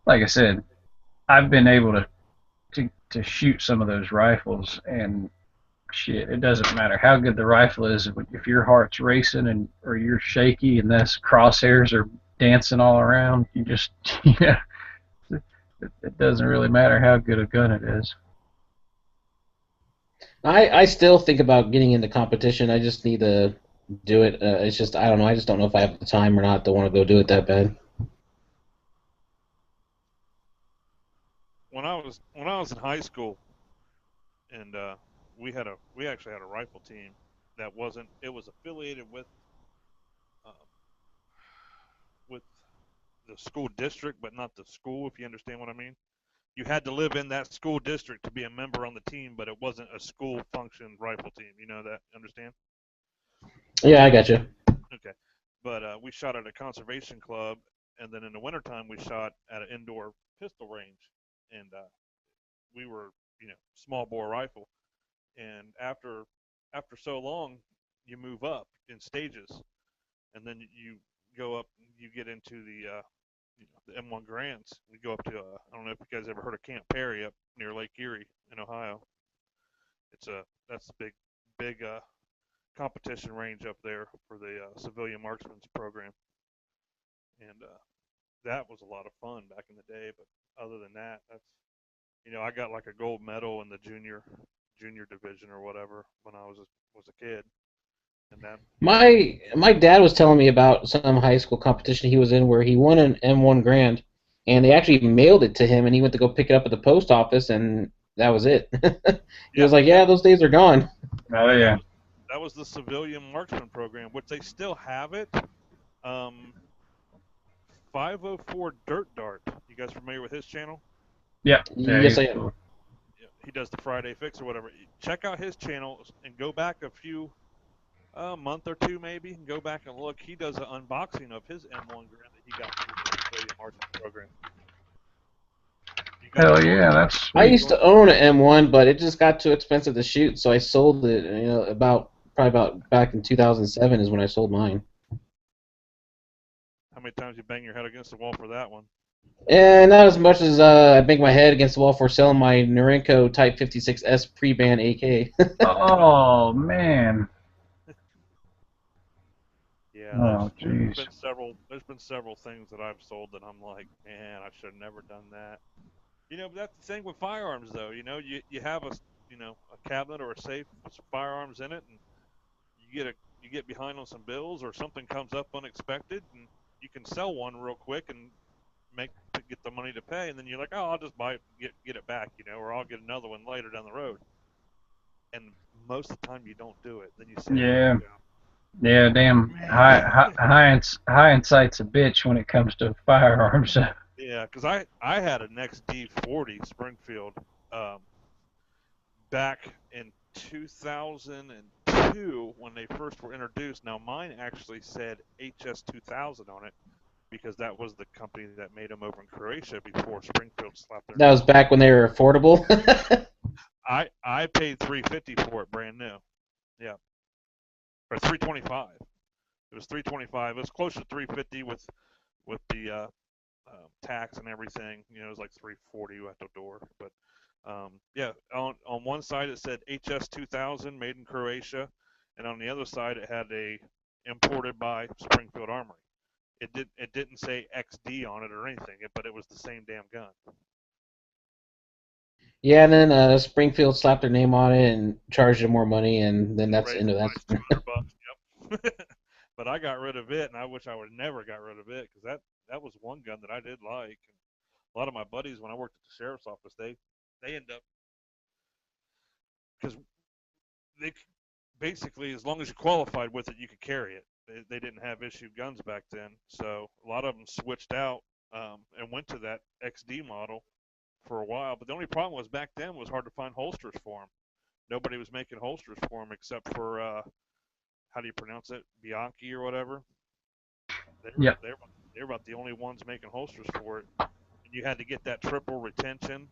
S1: like I said, I've been able to shoot some of those rifles, and shit, it doesn't matter how good the rifle is if your heart's racing and or you're shaky and this crosshairs are dancing all around. You just yeah, it doesn't really matter how good a gun it is.
S2: I still think about getting into competition. I just need to do it. It's just I don't know. I just don't know if I have the time or not to want to go do it that bad.
S3: When I was in high school, and we actually had a rifle team that wasn't it was affiliated uh, with the school district, but not the school. If you understand what I mean. You had to live in that school district to be a member on the team, but it wasn't a school function rifle team. You know that? Understand?
S2: Yeah, I got you.
S3: Okay. But we shot at a conservation club, and then in the wintertime we shot at an indoor pistol range, and we were small bore rifle, and after so long, you move up in stages, and then you go up, you get into the M1 Grants. We go up to I don't know if you guys ever heard of Camp Perry up near Lake Erie in Ohio. That's a big competition range up there for the civilian marksman's program, and that was a lot of fun back in the day. But other than that, that's I got like a gold medal in the junior division or whatever when I was a kid, and that
S2: My dad was telling me about some high school competition he was in where he won an M1 Grand, and they actually mailed it to him, and he went to go pick it up at the post office, and that was it. He
S3: yeah
S2: was like,
S3: yeah
S2: "Yeah, those days are gone."
S1: Oh
S3: yeah
S1: yeah.
S3: that was the civilian marksman program, which they still have it. Um, 504 Dirt Dart. You guys familiar with his channel?
S1: Yeah. Yeah.
S2: Yes,
S1: He's
S2: I am.
S1: cool.
S3: He does the Friday Fix or whatever. Check out his channel and go back a month or two maybe, and go back and look. He does an unboxing of his M1 Grand that he got through the civilian marksman program. You got
S1: Hell
S3: to join.
S1: yeah, that's
S2: I
S1: sweet.
S2: used to own an M1, but it just got too expensive to shoot, so I sold it. About probably about back in 2007 is when I sold mine.
S3: How many times you bang your head against the wall for that one?
S2: And not as much as I banged my head against the wall for selling my Norinco Type 56S pre-ban AK.
S1: Oh man.
S3: Yeah,
S1: Oh
S3: there's
S1: jeez.
S3: been several things that I've sold that I'm like, man, I should have never done that. But that's the thing with firearms, though. You have a cabinet or a safe with some firearms in it, and you get behind on some bills, or something comes up unexpected, and you can sell one real quick and make get the money to pay, and then you're like, oh, I'll just buy it, get it back, or I'll get another one later down the road. And most of the time, you don't do it. Then you say, oh,
S1: Yeah. Yeah. Damn.
S3: man.
S1: Hindsight's a bitch when it comes to firearms.
S3: Yeah, because I had an XD40 Springfield um, back in 2002 when they first were introduced. Now mine actually said HS 2000 on it because that was the company that made them over in Croatia before Springfield slapped their
S2: That was
S3: name on it.
S2: back when they were affordable.
S3: I paid 350 for it brand new. Yeah, or 325. It was 325. It was close to 350 with the tax and everything. It was like 340 at the door. But yeah, on one side it said HS 2000 made in Croatia, and on the other side it had a imported by Springfield Armory. It didn't say XD on it or anything, but it was the same damn gun.
S2: Yeah, and then Springfield slapped their name on it and charged them more money, and then that's the
S3: Raised
S2: end
S3: the
S2: of
S3: price
S2: that.
S3: $200. Yep. But I got rid of it, and I wish I would have never got rid of it because that was one gun that I did like. And a lot of my buddies, when I worked at the sheriff's office, they end up because they basically, as long as you qualified with it, you could carry it. They didn't have issued guns back then, so a lot of them switched out and went to that XD model for a while. But the only problem was back then was hard to find holsters for them. Nobody was making holsters for them except for how do you pronounce it, Bianchi or whatever. They were
S1: Yep.
S3: they were, they were about the only ones making holsters for it, and you had to get that triple retention.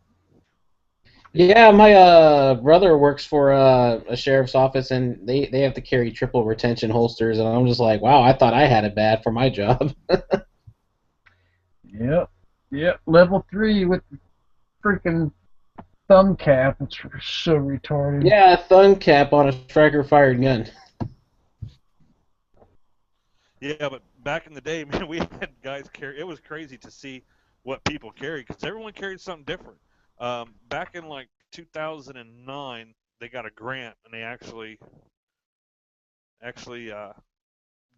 S2: Yeah, my brother works for a sheriff's office, and they have to carry triple retention holsters, and I'm just like, wow, I thought I had it bad for my job.
S1: Yep. Yep. Level 3 with the freaking thumb cap. It's so retarded.
S2: Yeah, a thumb cap on a striker fired gun.
S3: Yeah, but back in the day, man, we had guys carry. It was crazy to see what people carried because everyone carried something different. Back in like 2009, they got a grant and they actually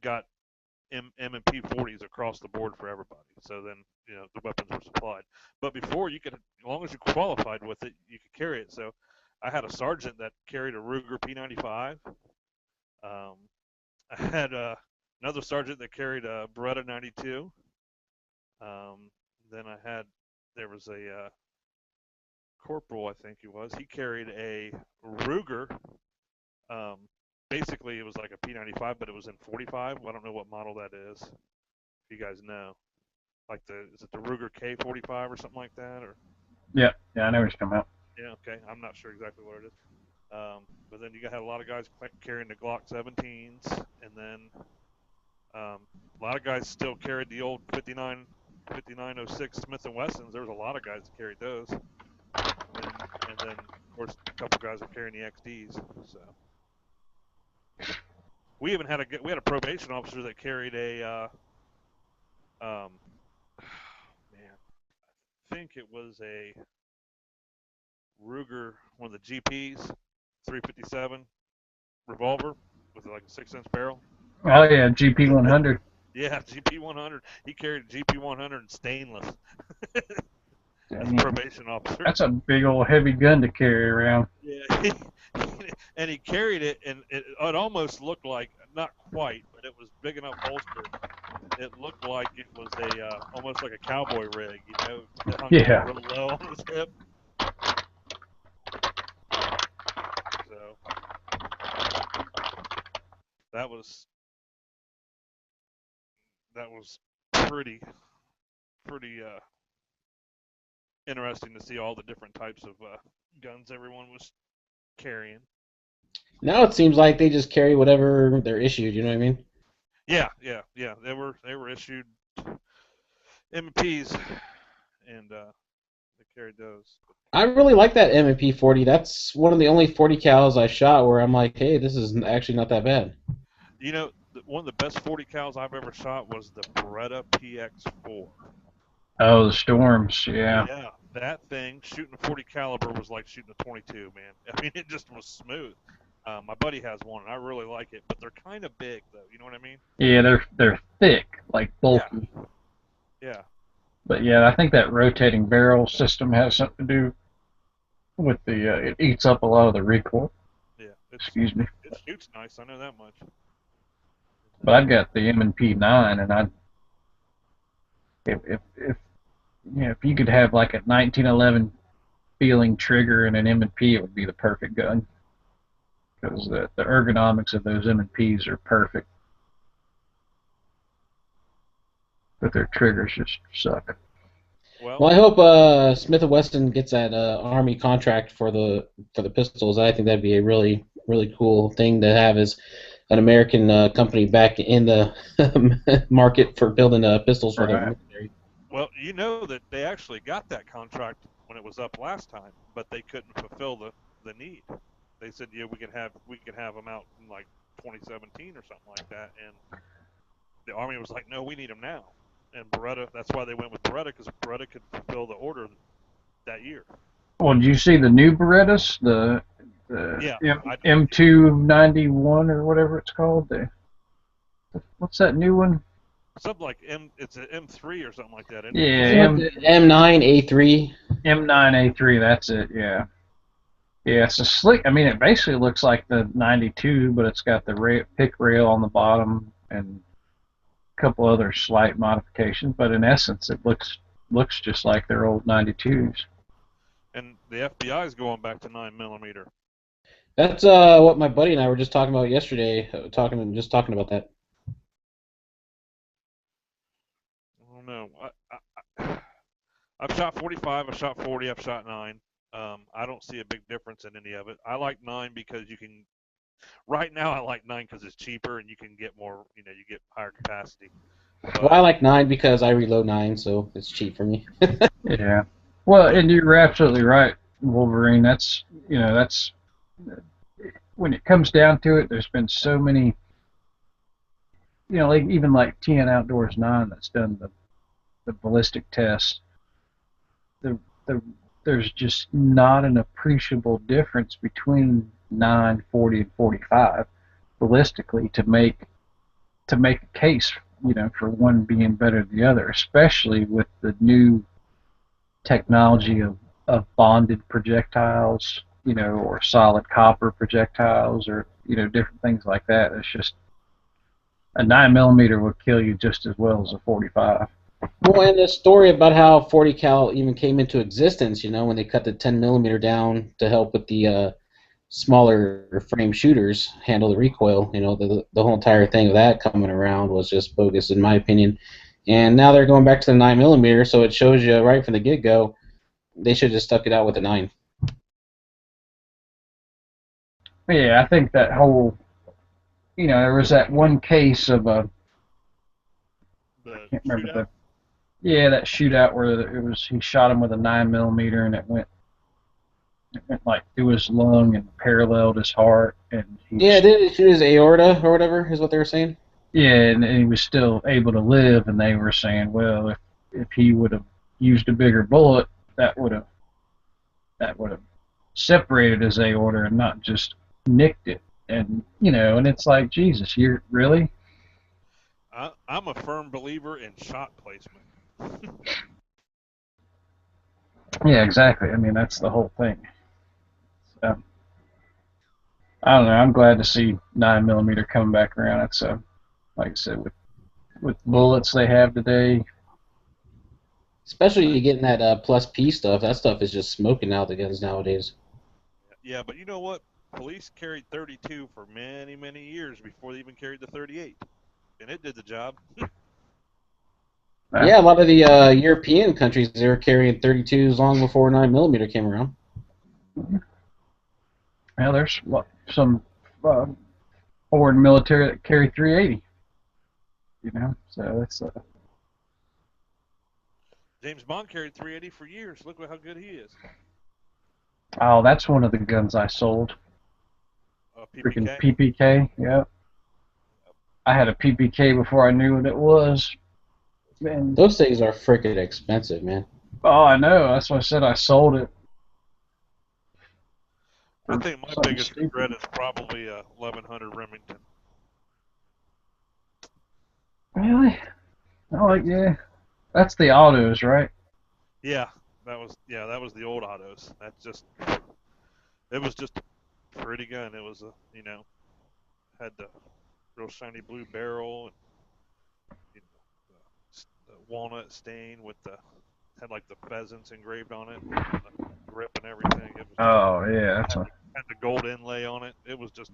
S3: got M&P 40s across the board for everybody. So then, the weapons were supplied. But before, you could, as long as you qualified with it, you could carry it. So I had a sergeant that carried a Ruger P95. I had another sergeant that carried a Beretta 92. Then there was a corporal, I think he was. He carried a Ruger. Um, Basically, it was like a P95, but it was in 45. I don't know what model that is. If you guys know, like is it the Ruger K45 or something like that? Or
S1: Yep. Yeah, I know where it's come out.
S3: yeah, okay, I'm not sure exactly what it is. But then you had a lot of guys carrying the Glock 17s, and then a lot of guys still carried the old 5906 Smith and Wessons. There was a lot of guys that carried those, and then of course a couple guys were carrying the XDs. So we even had a probation officer that carried a man, I think it was a Ruger, one of the GPs, 357 revolver with like a 6-inch barrel.
S1: Oh yeah, GP 100.
S3: Yeah, GP 100. He carried a GP 100 stainless.
S1: I
S3: As
S1: mean,
S3: probation officer.
S1: that's a big old heavy gun to carry around.
S3: Yeah, and he carried it, and it almost looked like, not quite, but it was big enough holster. It looked like it was almost like a cowboy rig, that hung
S1: Yeah.
S3: down real low on his hip. So that was pretty interesting to see all the different types of guns everyone was carrying.
S2: Now it seems like they just carry whatever they're issued. You know what I mean?
S3: Yeah. They were issued MPs, and they carried those.
S2: I really like that M&P 40. That's one of the only 40 cals I shot where I'm like, hey, this is actually not that bad.
S3: One of the best 40 cals I've ever shot was the Beretta PX4.
S1: Oh, the storms. Yeah.
S3: Yeah, that thing shooting a 40 caliber was like shooting a 22, man. I mean, it just was smooth. My buddy has one, and I really like it, but they're kind of big, though. You know what I mean?
S1: Yeah, they're thick, like bulky.
S3: Yeah.
S1: But yeah, I think that rotating barrel system has something to do with it eats up a lot of the recoil.
S3: Yeah.
S1: Excuse me.
S3: It shoots nice. I know that much.
S1: But I've got the M&P 9, and if you could have like a 1911 feeling trigger and an M&P, it would be the perfect gun because the ergonomics of those M&Ps are perfect, but their triggers just suck.
S2: Well, I hope Smith and Wesson gets that Army contract for the pistols. I think that'd be a really really cool thing to have as an American company back in the market for building pistols for the military.
S3: Well, you know that they actually got that contract when it was up last time, but they couldn't fulfill the need. They said, yeah, we can have them out in like 2017 or something like that, and the Army was like, no, we need them now. And Beretta, that's why they went with Beretta, because Beretta could fulfill the order that year.
S1: Well, did you see the new Berettas,
S3: Yeah,
S1: M291 or whatever it's called? What's that new one?
S3: something like it's an M3 or something like that, isn't it?
S1: Yeah,
S2: M9A3.
S1: M9A3. That's it. Yeah. Yeah, it's a slick. I mean, it basically looks like the 92, but it's got the pick rail on the bottom and a couple other slight modifications. But in essence, it looks just like their old 92s.
S3: And the FBI is going back to 9mm.
S2: That's what my buddy and I were just talking about yesterday. Talking about that.
S3: I don't know. I've shot 45. I've shot 40. I've shot 9. I don't see a big difference in any of it. I like 9 because you can. Right now, I like 9 because it's cheaper and you can get more. You get higher capacity.
S2: Well, I like 9 because I reload 9, so it's cheap for me.
S1: Yeah. Well, and you're absolutely right, Wolverine. That's when it comes down to it. There's been so many, like even like TN Outdoors 9 that's done the ballistic test. The the There's just not an appreciable difference between 9, 40, and 45 ballistically to make a case, for one being better than the other, especially with the new technology of bonded projectiles, or solid copper projectiles, or different things like that. It's just a 9mm would kill you just as well as a 45.
S2: Well, and the story about how 40 cal even came into existence, when they cut the 10mm down to help with the smaller frame shooters handle the recoil. The whole entire thing of that coming around was just bogus, in my opinion. And now they're going back to the 9mm, so it shows you right from the get-go they should have just stuck it out with the 9.
S1: Yeah, I think that whole, there was that one case of
S3: The
S1: can't remember
S3: shootout.
S1: that shootout where he shot him with a 9mm and it went like through his lung and paralleled his heart, and
S2: Yeah, did it shoot his aorta or whatever is what they were saying?
S1: yeah, and he was still able to live, and they were saying, well, if he would have used a bigger bullet, that would have separated his aorta and not just nicked it. And and it's like, Jesus, you're really.
S3: I'm a firm believer in shot placement.
S1: Yeah, exactly. I mean, that's the whole thing. So, I don't know. I'm glad to see 9mm coming back around. It's like I said, with bullets they have today.
S2: Especially you getting that plus P stuff. That stuff is just smoking out the guns nowadays.
S3: Yeah, but you know what? Police carried 32 for many, many years before they even carried the 38, and it did the job.
S2: Yeah, a lot of the European countries, they were carrying 32s long before 9mm came around.
S1: Well, there's some foreign military that carry 380. So it's
S3: James Bond carried 380 for years. Look at how good he is.
S1: oh, that's one of the guns I sold. Freaking
S3: PPK.
S1: PPK. Yeah, I had a PPK before I knew what it was. Man,
S2: Those things are freaking expensive, man.
S1: oh, I know. That's why I said I sold it.
S3: I
S1: For
S3: think my
S1: something
S3: biggest
S1: stupid.
S3: regret is probably 1100 Remington.
S1: Really? Oh, yeah. That's the autos, right?
S3: Yeah, that was the old autos. It was just a pretty gun. It was had the real shiny blue barrel and the walnut stain with had like the pheasants engraved on it, and the grip and everything. It was just
S1: Oh, yeah. That's
S3: had the gold inlay on it. It was just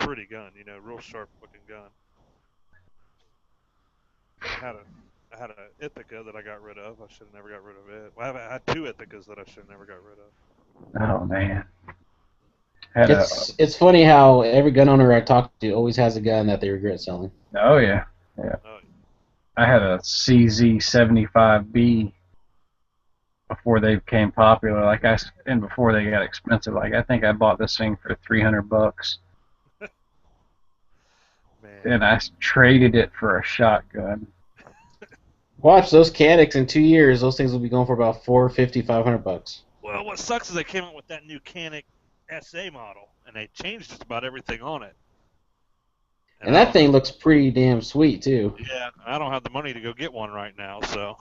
S3: a pretty gun, real sharp looking gun. I had a Ithaca that I got rid of. I should have never got rid of it. Well, I had two Ithacas that I should have never got rid of.
S1: oh man. Had a
S2: It's funny how every gun owner I talk to always has a gun that they regret selling.
S1: oh yeah, yeah.
S3: Oh,
S1: I had a CZ75B before they became popular. And before they got expensive. Like I think I bought this thing for $300.
S3: Man.
S1: and I traded it for a shotgun.
S2: Watch those Canics in 2 years. Those things will be going for about 450, 500 bucks.
S3: Well, what sucks is they came out with that new Canic SA model, and they changed just about everything on it. And
S2: And
S3: I
S2: that
S3: don't
S2: thing
S3: have,
S2: looks pretty damn sweet too.
S3: yeah, I don't have the money to go get one right now. So,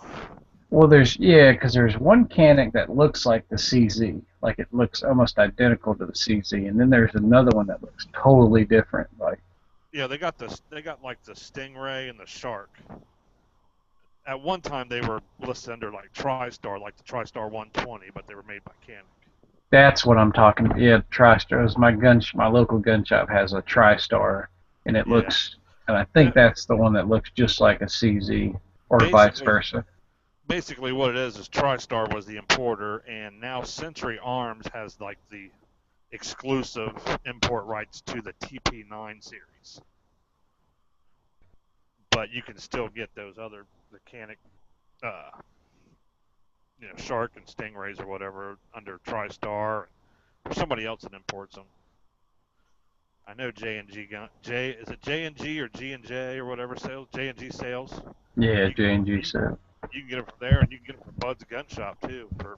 S1: Well, because there's one Canic that looks like the CZ, like it looks almost identical to the CZ, and then there's another one that looks totally different. Like
S3: yeah, they got like the Stingray and the Shark. At one time, they were listed under like TriStar, like the TriStar 120, but they were made by Canic.
S1: that's what I'm talking about. Yeah, TriStars. My local gun shop has a TriStar, and it
S3: Yeah,
S1: looks, and I
S3: and
S1: think that's the one that looks just like a CZ, or vice
S3: basically,
S1: versa.
S3: basically what it is TriStar was the importer, and now Century Arms has like the exclusive import rights to the TP9 series. But you can still get those other mechanic, uh, Shark and Stingrays or whatever under TriStar or somebody else that imports them. I know J and G gun J is it J and G or G and J or whatever sales J and G sales.
S1: Yeah,
S3: You can
S1: J&G
S3: you,
S1: said.
S3: you can get them from there, and you can get them from Bud's Gun Shop too for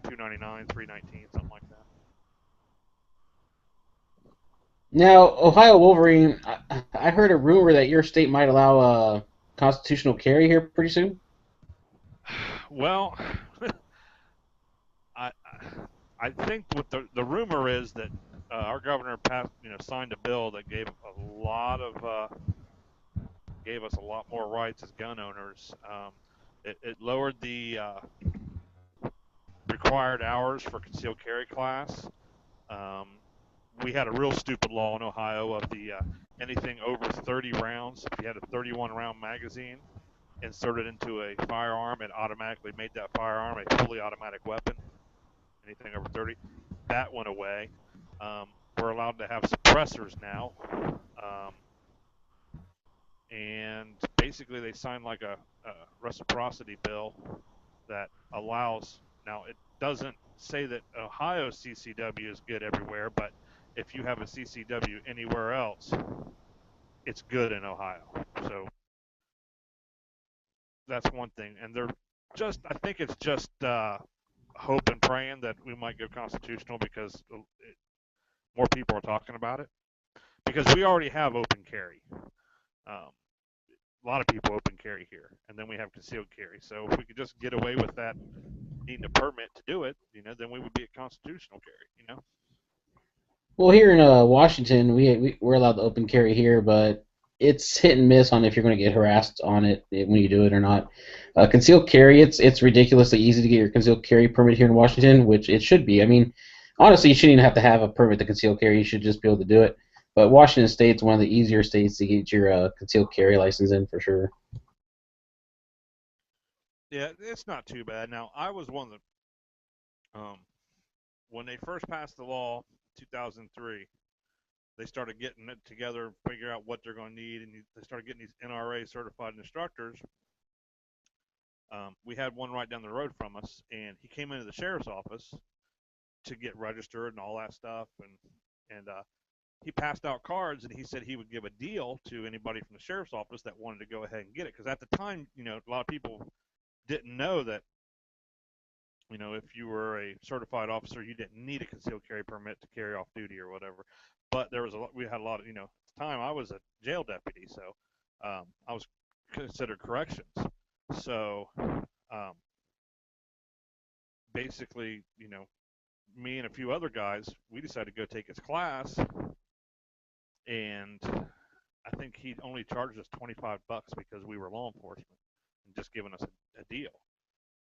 S3: $2.99, $3.19, something like that.
S2: Now, Ohio Wolverine, I heard a rumor that your state might allow constitutional carry here pretty soon.
S3: Well, I I think what the rumor is that our governor passed signed a bill that gave us a lot more rights as gun owners. It lowered the required hours for concealed carry class. Um, we had a real stupid law in Ohio of the anything over 30 rounds. If you had a 31 round magazine inserted into a firearm, it automatically made that firearm a fully automatic weapon. Anything over 30, that went away. We're allowed to have suppressors now. Um, and basically they signed like a reciprocity bill that allows. Now it doesn't say that Ohio CCW is good everywhere, but if you have a CCW anywhere else, it's good in Ohio. So that's one thing, and they're I think it's just hope and praying that we might go constitutional because more people are talking about it. Because we already have open carry. Um, a lot of people open carry here, and then we have concealed carry. So if we could just get away with that needing a permit to do it, then we would be at constitutional carry.
S2: Well, here in Washington, we're allowed to open carry here, but it's hit and miss on if you're going to get harassed on it when you do it or not. Concealed carry, it's ridiculously easy to get your concealed carry permit here in Washington, which it should be. I mean, honestly, you shouldn't even have to have a permit to conceal carry. You should just be able to do it. But Washington State's one of the easier states to get your concealed carry license in for sure.
S3: Yeah, it's not too bad. Now, I was one of the when they first passed the law, 2003. They started getting it together, figure out what they're going to need, and they started getting these NRA certified instructors. We had one right down the road from us, and he came into the sheriff's office to get registered and all that stuff, and he passed out cards, and he said he would give a deal to anybody from the sheriff's office that wanted to go ahead and get it, because at the time, a lot of people didn't know that if you were a certified officer, you didn't need a concealed carry permit to carry off duty or whatever. But we had a lot of, at the time I was a jail deputy, so I was considered corrections. So um, basically, me and a few other guys, we decided to go take his class, and I think he only charged us $25 because we were law enforcement and just giving us a deal.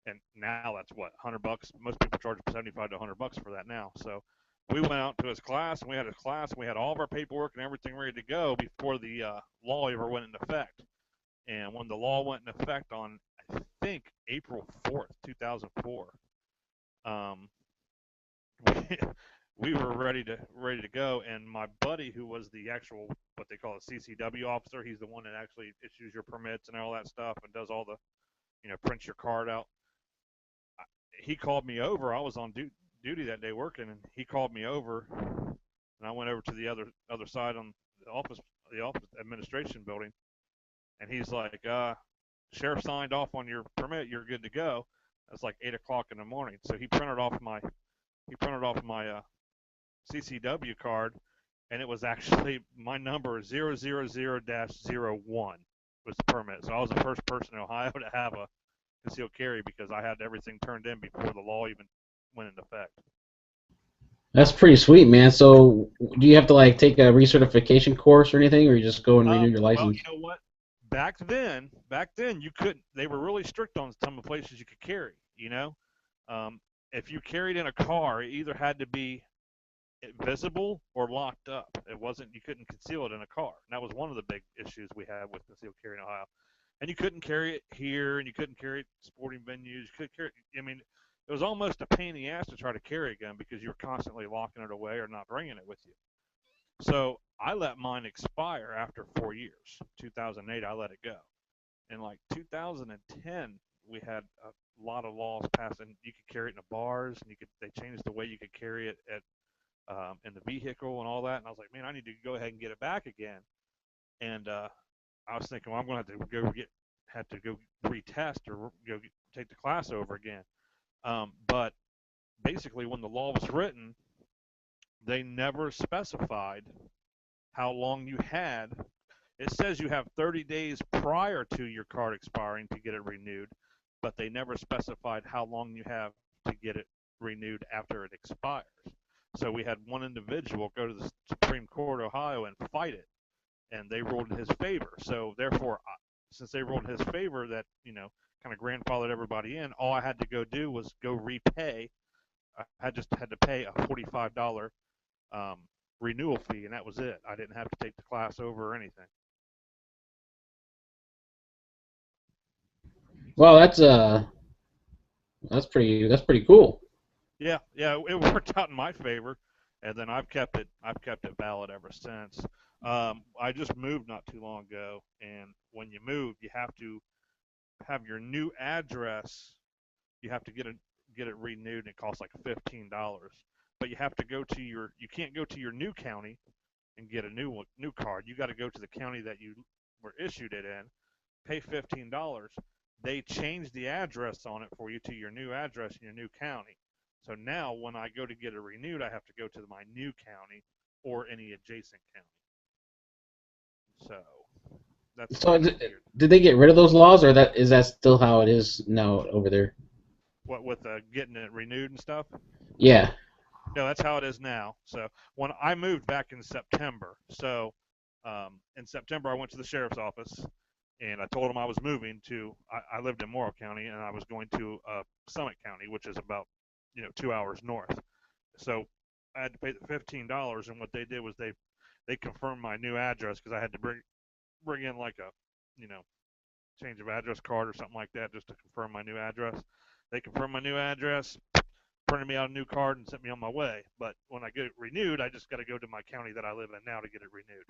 S3: And now that's what $100. Most people charge 75 to $100 for that now. So we went out to his class, and we had his class, and we had all of our paperwork and everything ready to go before the law ever went into effect. And when the law went into effect on, I think, April 4th, 2004, um, we, we were ready to go. And my buddy, who was the actual what they call a CCW officer, he's the one that actually issues your permits and all that stuff and does all the prints your card out. He called me over. I was on duty that day working, and he called me over, and I went over to the other side on the office the office administration building, and he's like, "Sheriff signed off on your permit. You're good to go." It's like 8 o'clock in the morning. So he printed off my CCW card, and it was actually my number 000-01 was the permit. So I was the first person in Ohio to have a concealed carry because I had everything turned in before the law even went into effect.
S2: That's pretty sweet, man. So, do you have to like take a recertification course or anything, or you just go and renew your
S3: Well,
S2: license?
S3: you know what? Back then, you couldn't. They were really strict on some of the places you could carry. Um, if you carried in a car, it either had to be visible or locked up. It wasn't. You couldn't conceal it in a car. And that was one of the big issues we had with concealed carry in Ohio. And you couldn't carry it here, and you couldn't carry it in sporting venues. You could carry it. I mean, it was almost a pain in the ass to try to carry a gun because you were constantly locking it away or not bringing it with you. So I let mine expire after 4 years. 2008, I let it go. In like 2010, we had a lot of laws passed, and you could carry it in the bars, and they changed the way you could carry it at in the vehicle and all that. And I was like, man, I need to go ahead and get it back again. And I was thinking, well, I'm going to have to go retest or take the class over again. But basically, when the law was written, they never specified how long you had. It says you have 30 days prior to your card expiring to get it renewed, but they never specified how long you have to get it renewed after it expires. So we had one individual go to the Supreme Court of Ohio and fight it, and they ruled in his favor. So therefore, since they ruled in his favor, that kind of grandfathered everybody in. All I had to go do was go repay. I just had to pay a $45 um, renewal fee, and that was it. I didn't have to take the class over or anything.
S2: Well, that's pretty cool.
S3: Yeah, it worked out in my favor, and then I've kept it valid ever since. I just moved not too long ago, and when you move, you have to have your new address. You have to get it renewed, and it costs like $15. But you have to you can't go to your new county and get a new card. You got to go to the county that you were issued it in, pay $15. They change the address on it for you to your new address in your new county. So now when I go to get it renewed, I have to go to my new county or any adjacent county. So that's
S2: So,
S3: weird.
S2: did they get rid of those laws, or that is that still how it is now over there?
S3: What with getting it renewed and stuff?
S2: Yeah.
S3: No, that's how it is now. So when I moved back in September, in September I went to the sheriff's office and I told him I was moving to. I lived in Morrow County and I was going to Summit County, which is about 2 hours north. So I had to pay the $15, and what they did was they confirmed my new address because I had to bring in like a change of address card or something like that just to confirm my new address. They confirmed my new address, printed me out a new card, and sent me on my way. But when I get it renewed, I just got to go to my county that I live in now to get it renewed.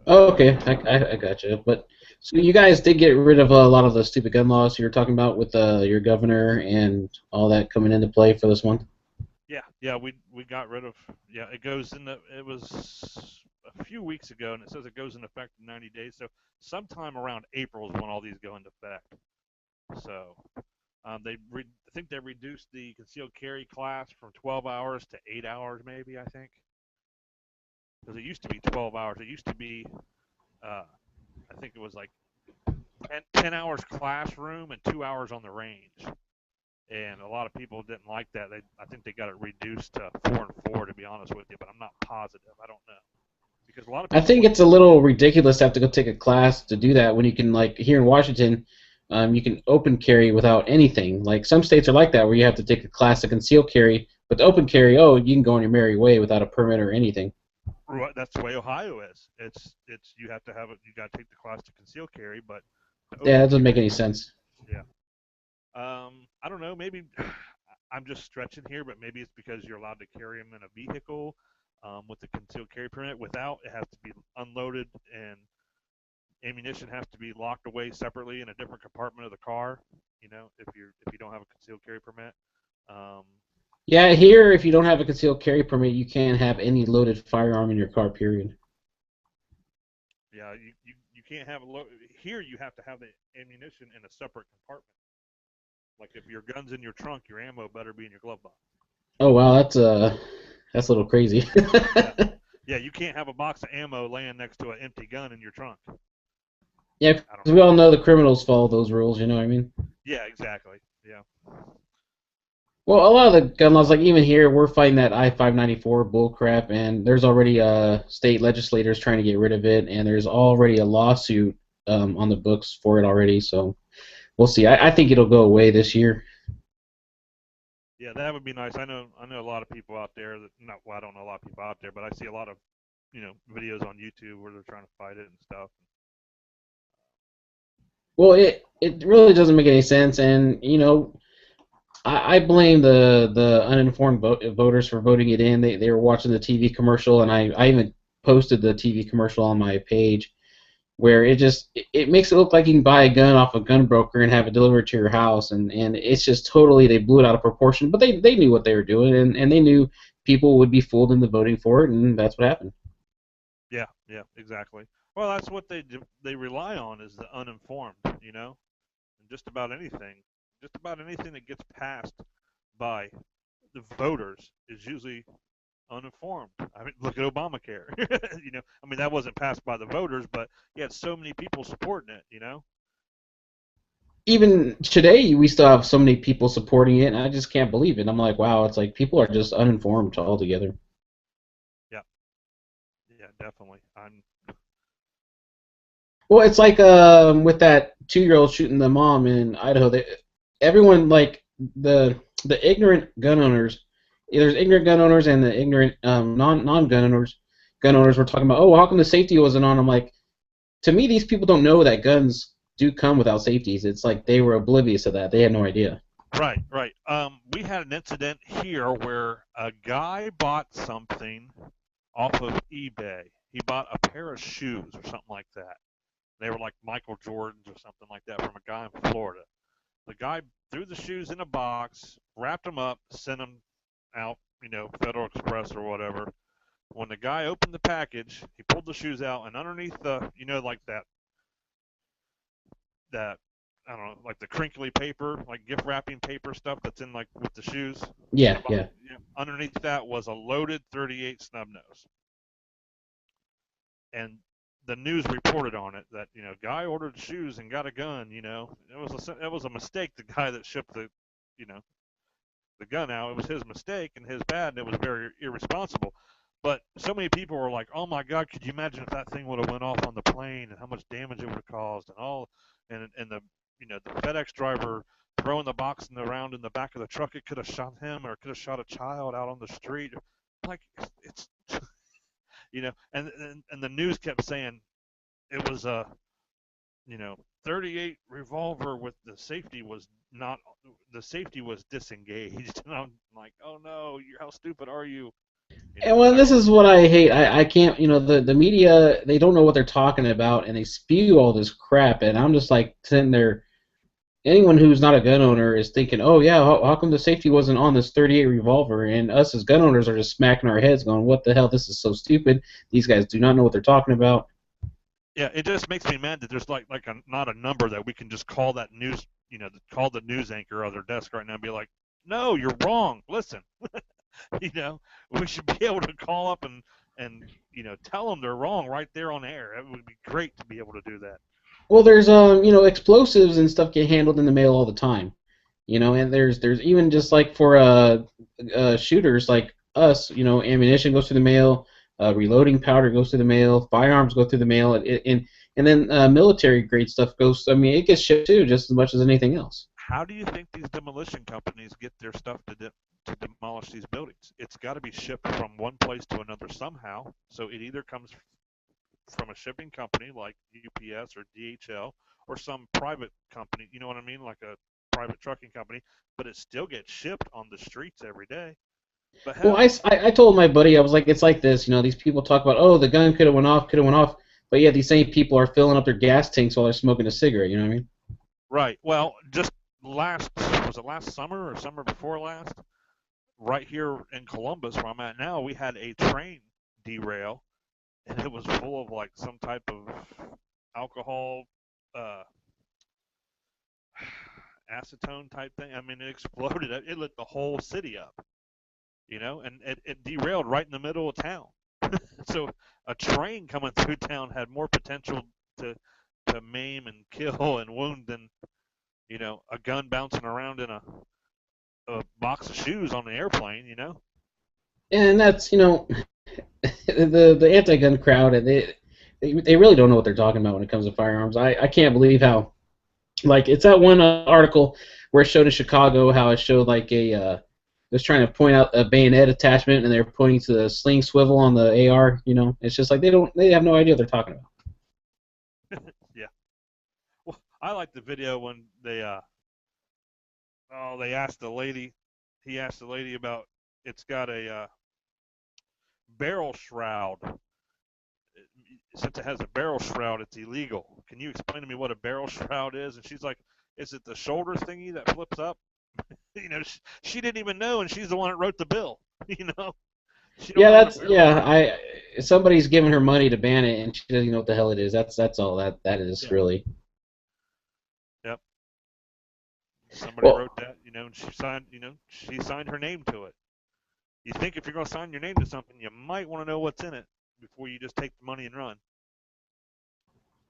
S2: Oh, okay, I got you. But so you guys did get rid of a lot of the stupid gun laws you were talking about with your governor and all that coming into play for this one.
S3: Yeah, we got rid of. Yeah, it goes in the. It was a few weeks ago, and it says it goes in effect in 90 days. So sometime around April is when all these go into effect. So I think they reduced the concealed carry class from 12 hours to 8 hours, maybe. I think because it used to be 12 hours. It used to be, I think it was like 10 hours classroom and 2 hours on the range. And a lot of people didn't like that. I think they got it reduced to 4 and 4, to be honest with you. But I'm not positive. I don't know because a lot of
S2: I
S3: people
S2: think
S3: want.
S2: it's a little ridiculous to have to go take a class to do that when you can, like, here in Washington, you can open carry without anything. Like, some states are like that where you have to take a class to conceal carry, but the open carry, oh, you can go on your merry way without a permit or anything.
S3: That's the way Ohio is. It's you have to have it. You got to take the class to conceal carry, but the
S2: Yeah,
S3: open
S2: that doesn't make
S3: carry.
S2: any sense.
S3: Yeah. I don't know. Maybe I'm just stretching here, but maybe it's because you're allowed to carry them in a vehicle with the concealed carry permit. Without, it has to be unloaded, and ammunition has to be locked away separately in a different compartment of the car. If you don't have a concealed carry permit. Um,
S2: Yeah, here, if you don't have a concealed carry permit, you can't have any loaded firearm in your car, period.
S3: Yeah, you can't have here. You have to have the ammunition in a separate compartment. Like if your gun's in your trunk, your ammo better be in your glove box.
S2: Oh wow, that's a little crazy.
S3: Yeah, yeah. You can't have a box of ammo laying next to an empty gun in your trunk.
S2: Yeah,
S3: I don't
S2: because
S3: know.
S2: we all know the criminals follow those rules. You know what I mean?
S3: Yeah, exactly. Yeah.
S2: Well, a lot of the gun laws, like even here, we're fighting that I-594 bull crap, and there's already state legislators trying to get rid of it, and there's already a lawsuit on the books for it already. So we'll see. I think it'll go away this year.
S3: Yeah, that would be nice. I know a lot of people out there that not well, I don't know a lot of people out there, but I see a lot of videos on YouTube where they're trying to fight it and stuff.
S2: Well, it really doesn't make any sense, and I blame the uninformed voters for voting it in. They were watching the TV commercial, and I even posted the TV commercial on my page where it makes it look like you can buy a gun off a gun broker and have it delivered to your house, and it's just totally they blew it out of proportion. But they knew what they were doing, and they knew people would be fooled into voting for it, and that's what happened.
S3: Yeah, yeah, exactly. Well, that's what they rely on is the uninformed, and just about anything that gets passed by the voters is usually uninformed. I mean, look at Obamacare. I mean that wasn't passed by the voters, but you had so many people supporting it.
S2: Even today, we still have so many people supporting it, and I just can't believe it. I'm like, wow, it's like people are just uninformed altogether.
S3: Yeah, yeah, definitely.
S2: Well, it's like with that 2-year-old shooting the mom in Idaho. Everyone like the ignorant gun owners. There's ignorant gun owners and the ignorant non gun owners. Gun owners were talking about, oh, how come the safety wasn't on? I'm like, to me, these people don't know that guns do come without safeties. It's like they were oblivious of that. They had no idea.
S3: Right, right. We had an incident here where a guy bought something off of eBay. He bought a pair of shoes or something like that. They were like Michael Jordans or something like that from a guy in Florida. The guy threw the shoes in a box, wrapped them up, sent them out, Federal Express or whatever. When the guy opened the package, he pulled the shoes out, and underneath like that I don't know, like the crinkly paper, like gift wrapping paper stuff that's in like with the shoes.
S2: Yeah, yeah.
S3: Underneath that was a loaded 38 snub nose, and the news reported on it that guy ordered shoes and got a gun. It was a mistake. The guy that shipped you know the gun out, it was his mistake and his bad, and it was very irresponsible. But so many people were like, "Oh my God, could you imagine if that thing would have went off on the plane and how much damage it would have caused?" And all, and the FedEx driver throwing the box around in the back of the truck, it could have shot him or it could have shot a child out on the street. Like it's and the news kept saying it was a 38 revolver with the safety was disengaged. And I'm like, oh no, how stupid are you?
S2: And well, this is what I hate. I can't, the media, they don't know what they're talking about, and they spew all this crap, and I'm just like sitting there. Anyone who's not a gun owner is thinking, oh yeah, how come the safety wasn't on this 38 revolver? And us as gun owners are just smacking our heads, going, what the hell? This is so stupid. These guys do not know what they're talking about.
S3: Yeah, it just makes me mad that there's not a number that we can just call that news, call the news anchor on their desk right now and be like, no, you're wrong. Listen, you know, we should be able to call up and tell them they're wrong right there on air. It would be great to be able to do that.
S2: Well, there's explosives and stuff get handled in the mail all the time, and there's even just like for shooters like us, ammunition goes through the mail, reloading powder goes through the mail, firearms go through the mail, and then military grade stuff goes. I mean, it gets shipped too, just as much as anything else.
S3: How do you think these demolition companies get their stuff to demolish these buildings? It's got to be shipped from one place to another somehow. So it either comes from a shipping company like UPS or DHL or some private company, you know what I mean, like a private trucking company, but it still gets shipped on the streets every day. But
S2: Well,
S3: hell,
S2: I told my buddy, I was like, it's like this, these people talk about, oh, the gun could have went off, but yeah, these same people are filling up their gas tanks while they're smoking a cigarette. You know what I mean?
S3: right. Well, just was it last summer or summer before last? Right here in Columbus, where I'm at now, we had a train derail, and it was full of like some type of alcohol, uh, acetone type thing. I mean, it exploded. It lit the whole city up, and it derailed right in the middle of town. So a train coming through town had more potential to to maim and kill and wound than a gun bouncing around in a box of shoes on the airplane.
S2: And that's the anti-gun crowd, and they really don't know what they're talking about when it comes to firearms. I can't believe how, like, it's that one article where it showed in Chicago how it showed like it was trying to point out a bayonet attachment, and they're pointing to the sling swivel on the AR. It's just like they have no idea what they're talking about.
S3: Yeah. Well, I like the video when they asked the lady. He asked the lady about it's got a barrel shroud. Since it has a barrel shroud, it's illegal. Can you explain to me what a barrel shroud is? And she's like, is it the shoulder thingy that flips up? She didn't even know, and she's the one that wrote the bill. She don't
S2: Yeah,
S3: know what a
S2: that's
S3: barrel.
S2: yeah. Somebody's giving her money to ban it, and she doesn't know what the hell it is. That's all that is
S3: Yeah.
S2: really.
S3: Yep. Somebody
S2: Well,
S3: wrote that, and she signed her name to it. You think if you're going to sign your name to something, you might want to know what's in it before you just take the money and run.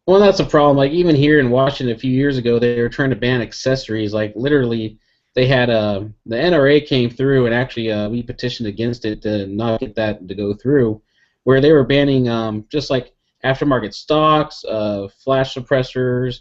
S2: Well, that's a problem. Like even here in Washington a few years ago, they were trying to ban accessories. Like literally, they had the NRA came through and actually we petitioned against it to not get that to go through, where they were banning just like aftermarket stocks, flash suppressors,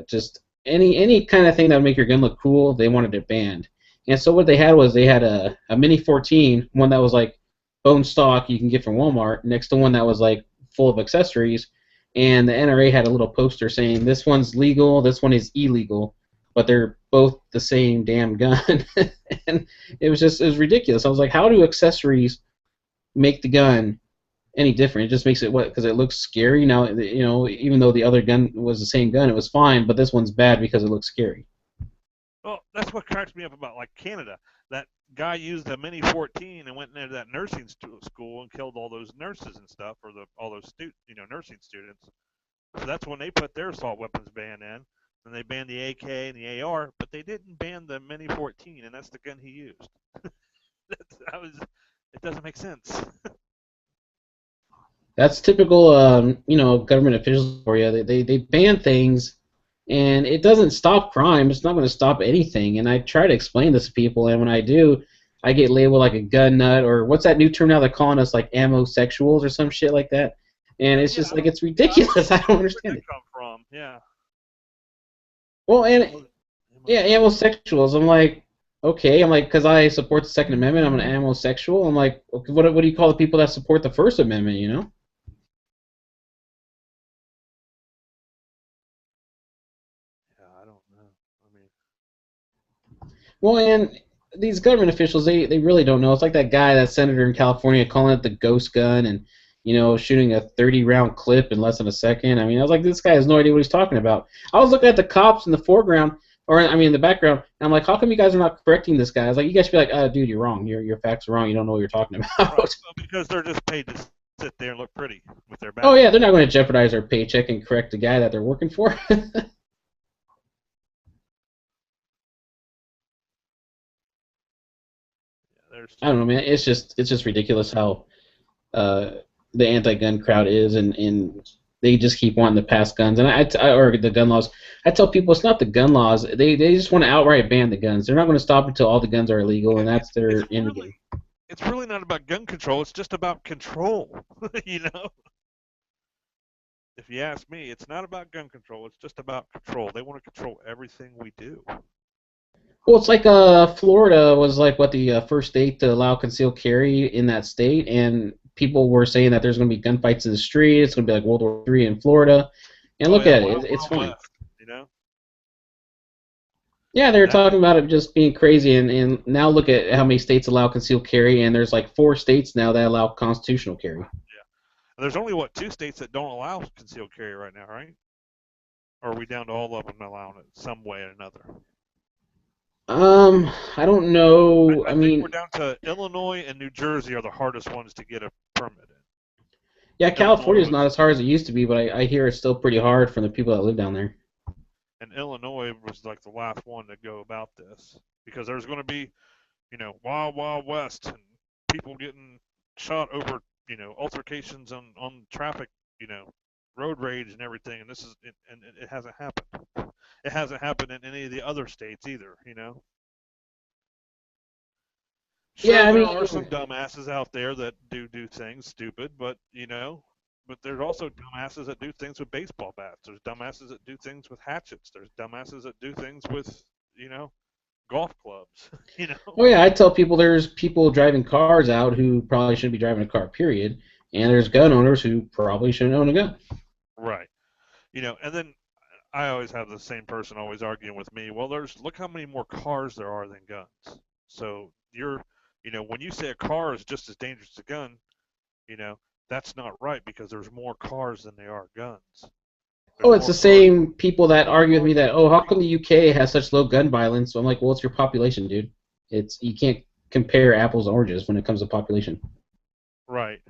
S2: just any kind of thing that would make your gun look cool. They wanted it banned. And so what they had was they had a Mini 14, one that was like bone stock you can get from Walmart, next to one that was like full of accessories, and the NRA had a little poster saying this one's legal, this one is illegal, but they're both the same damn gun. And it was ridiculous. I was like, how do accessories make the gun any different? It just makes it what, because it looks scary. Now, even though the other gun was the same gun, it was fine, but this one's bad because it looks scary.
S3: Well, that's what cracks me up about like Canada. That guy used a Mini 14 and went into that nursing school and killed all those nurses and stuff, or all those nursing students. So that's when they put their assault weapons ban in, and they banned the AK and the AR, but they didn't ban the Mini 14, and that's the gun he used. It doesn't make sense.
S2: That's typical, government officials for you. They ban things, and it doesn't stop crime. It's not going to stop anything. And I try to explain this to people, and when I do, I get labeled like a gun nut, or what's that new term now they're calling us, like ammo sexuals or some shit like that. And it's
S3: Yeah,
S2: just like it's ridiculous. I don't
S3: where'd
S2: understand
S3: that
S2: it.
S3: come from? Yeah.
S2: Well, and
S3: Ammo,
S2: yeah, ammo sexuals. I'm like, okay. I'm like, because I support the Second Amendment. I'm an ammo sexual. I'm like, okay, what do you call the people that support the First Amendment?
S3: Yeah, I don't know. I mean,
S2: Well, and these government officials, they really don't know. It's like that guy, that senator in California, calling it the ghost gun and, shooting a 30-round clip in less than a second. I mean, I was like, this guy has no idea what he's talking about. I was looking at the cops in the foreground, or I mean, in the background, and I'm like, how come you guys are not correcting this guy? I was like, you guys should be like, dude, you're wrong. Your facts are wrong. You don't know what you're talking
S3: right.
S2: about.
S3: Well, because they're just paid to sit there and look pretty with their
S2: Oh,
S3: back.
S2: yeah, they're not going to jeopardize their paycheck and correct the guy that they're working for.
S3: Yeah, there's
S2: I don't know, man. It's just ridiculous how uh, the anti-gun crowd is, and they just keep wanting to pass guns, and or the gun laws. I tell people it's not the gun laws. They just want to outright ban the guns. They're not going to stop until all the guns are illegal, and that's
S3: it's
S2: their end
S3: really
S2: game.
S3: it's really not about gun control. It's just about control. you know, if you ask me, it's not about gun control. It's just about control. They want to control everything we do.
S2: Well, it's like Florida was like what the first state to allow concealed carry in that state, and people were saying that there's going to be gunfights in the street. It's going to be like World War III in Florida, and
S3: Oh
S2: look
S3: yeah,
S2: at it,
S3: Wild
S2: it's
S3: Wild
S2: fine.
S3: West. You know
S2: Yeah, they were
S3: that.
S2: talking about it just being crazy, and now look at how many states allow concealed carry, and there's like 4 states now that allow constitutional carry.
S3: Yeah. There's only what 2 states that don't allow concealed carry right now, right? Or are we down to all of them allowing it some way or another?
S2: I don't know.
S3: I
S2: I
S3: think we're
S2: mean,
S3: down to Illinois and New Jersey are the hardest ones to get a permit in.
S2: Yeah,
S3: Illinois
S2: California is
S3: was
S2: not as hard as it used to be, but I hear it's still pretty hard for the people that live down there.
S3: like the last one to go about this because there's going to be, wild west and people getting shot over, altercations on traffic, you know, road rage and everything, and it hasn't happened. It hasn't happened in any of the other states either.
S2: Yeah,
S3: Sure,
S2: I
S3: there
S2: mean,
S3: are some dumbasses out there that do things stupid, but there's also dumbasses that do things with baseball bats. There's dumbasses that do things with hatchets. There's dumbasses that do things with, you know, golf clubs. you know.
S2: oh yeah, I tell people there's people driving cars out who probably shouldn't be driving a car, period. And there's gun owners who probably shouldn't own a gun.
S3: Right. And then I always have the same person always arguing with me. Well, look how many more cars there are than guns. So when you say a car is just as dangerous as a gun, you know, that's not right because there's more cars than there are guns.
S2: Oh,
S3: There's
S2: it's
S3: more
S2: the
S3: cars.
S2: same people that argue with me that, oh, how come the UK has such low gun violence? So I'm like, well, it's your population, dude. It's you can't compare apples and oranges when it comes to population.
S3: Right.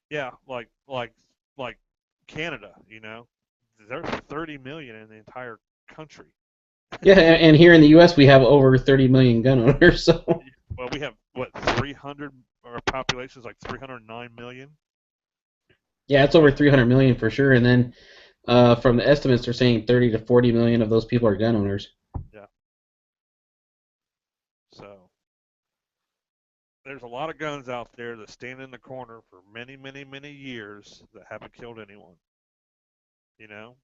S3: Yeah, like Canada. There's 30 million in the entire country.
S2: Yeah, and here in the U.S. we have over 30 million gun owners. So
S3: Well, we have what 300. Our population is like 309 million.
S2: yeah, it's over 300 million for sure. And then from the estimates, they're saying 30 to 40 million of those people are gun owners.
S3: Yeah. So there's a lot of guns out there that stand in the corner for many, many, many years that haven't killed anyone. You know?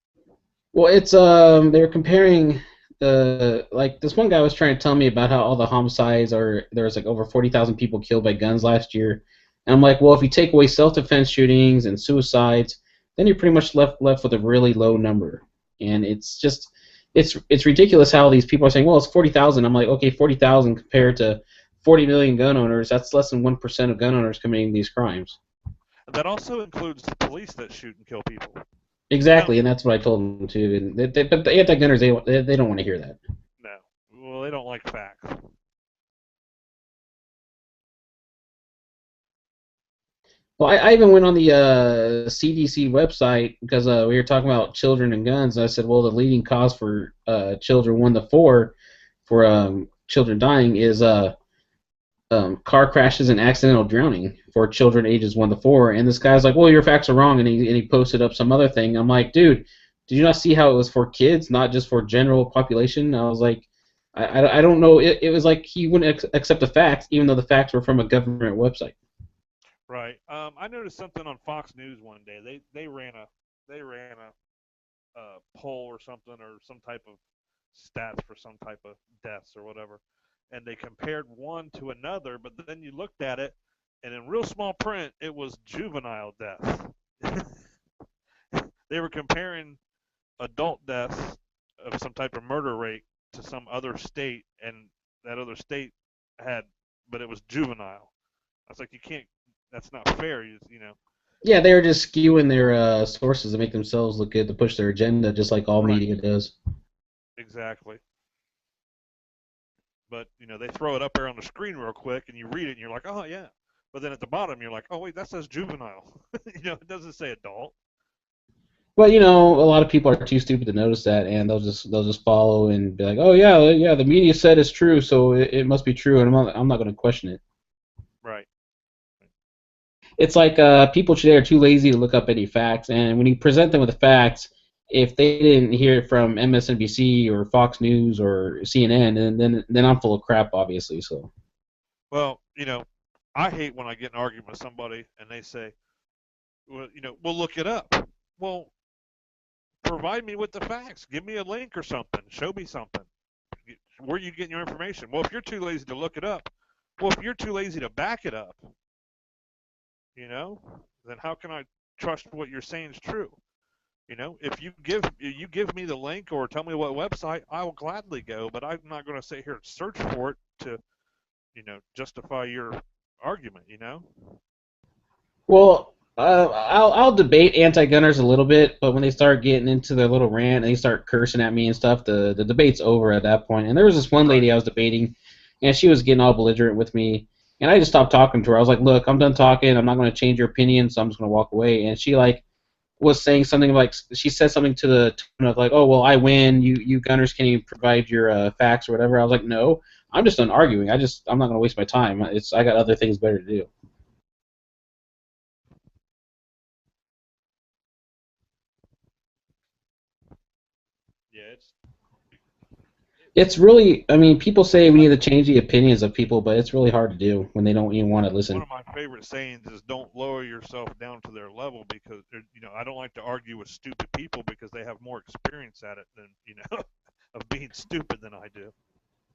S2: Well, it's they were comparing the like this one guy was trying to tell me about how all the homicides are there was like over 40,000 people killed by guns last year, and I'm like, well, if you take away self-defense shootings and suicides, then you're pretty much left with a really low number, and it's just it's ridiculous how these people are saying, well, it's 40,000. I'm like, okay, 40,000 compared to 40 million gun owners, that's less than 1% of gun owners committing these crimes.
S3: And that also includes the police that shoot and kill people.
S2: Exactly, and that's what I told them too. And but the anti-gunners, they don't want to hear that.
S3: No. Well, they don't like facts.
S2: Well, I even went on the CDC website because we were talking about children and guns. And I said, well, the leading cause for children 1 to 4 for children dying is car crashes and accidental drowning for children ages 1 to 4. And this guy's like, well, your facts are wrong, and he posted up some other thing. I'm like, dude, did you not see how it was for kids, not just for general population? I was like, I don't know. It was like he wouldn't accept the facts, even though the facts were from a government website.
S3: Right. I noticed something on Fox News one day. They ran a poll or something or some type of stats for some type of deaths or whatever, and they compared one to another. But then you looked at it, and in real small print, it was juvenile deaths. They were comparing adult deaths of some type of murder rate to some other state, and that other state had, but it was juvenile. I was like, you can't. That's not fair. You know.
S2: Yeah, they're just skewing their sources to make themselves look good to push their agenda, just like all
S3: Right.
S2: media does.
S3: Exactly. But they throw it up there on the screen real quick, and you read it, and you're like, oh yeah. But then at the bottom, you're like, oh wait, that says juvenile. It doesn't say adult.
S2: But a lot of people are too stupid to notice that, and they'll just follow and be like, oh yeah, the media said it's true, so it must be true, and I'm not going to question it.
S3: Right.
S2: It's like people today are too lazy to look up any facts, and when you present them with the facts, if they didn't hear it from MSNBC or Fox News or CNN, then I'm full of crap, obviously. So.
S3: Well, I hate when I get in an argument with somebody and they say, well, we'll look it up. Well, provide me with the facts. Give me a link or something. Show me something. Where are you getting your information? Well, if you're too lazy to look it up, well, if you're too lazy to back it up, then how can I trust what you're saying is true? If you give me the link or tell me what website, I will gladly go, but I'm not going to sit here and search for it to, justify your argument.
S2: Well, I'll debate anti-gunners a little bit, but when they start getting into their little rant and they start cursing at me and stuff, the debate's over at that point. And there was this one
S3: Right.
S2: lady I was debating, and she was getting all belligerent with me, And I just stopped talking to her. I was like, look, I'm done talking. I'm not going to change your opinion, so I'm just going to walk away. And she like was saying something like she said something to the tune of like, oh well, I win. You gunners can you provide your facts or whatever. I was like, no, I'm just done arguing. I'm not going to waste my time. I got other things better to do.
S3: Yeah,
S2: It's really, I mean, people say we need to change the opinions of people, but it's really hard to do when they don't even want to
S3: one
S2: listen.
S3: of my favorite sayings is don't lower yourself down to their level because I don't like to argue with stupid people because they have more experience at it than of being stupid than I do.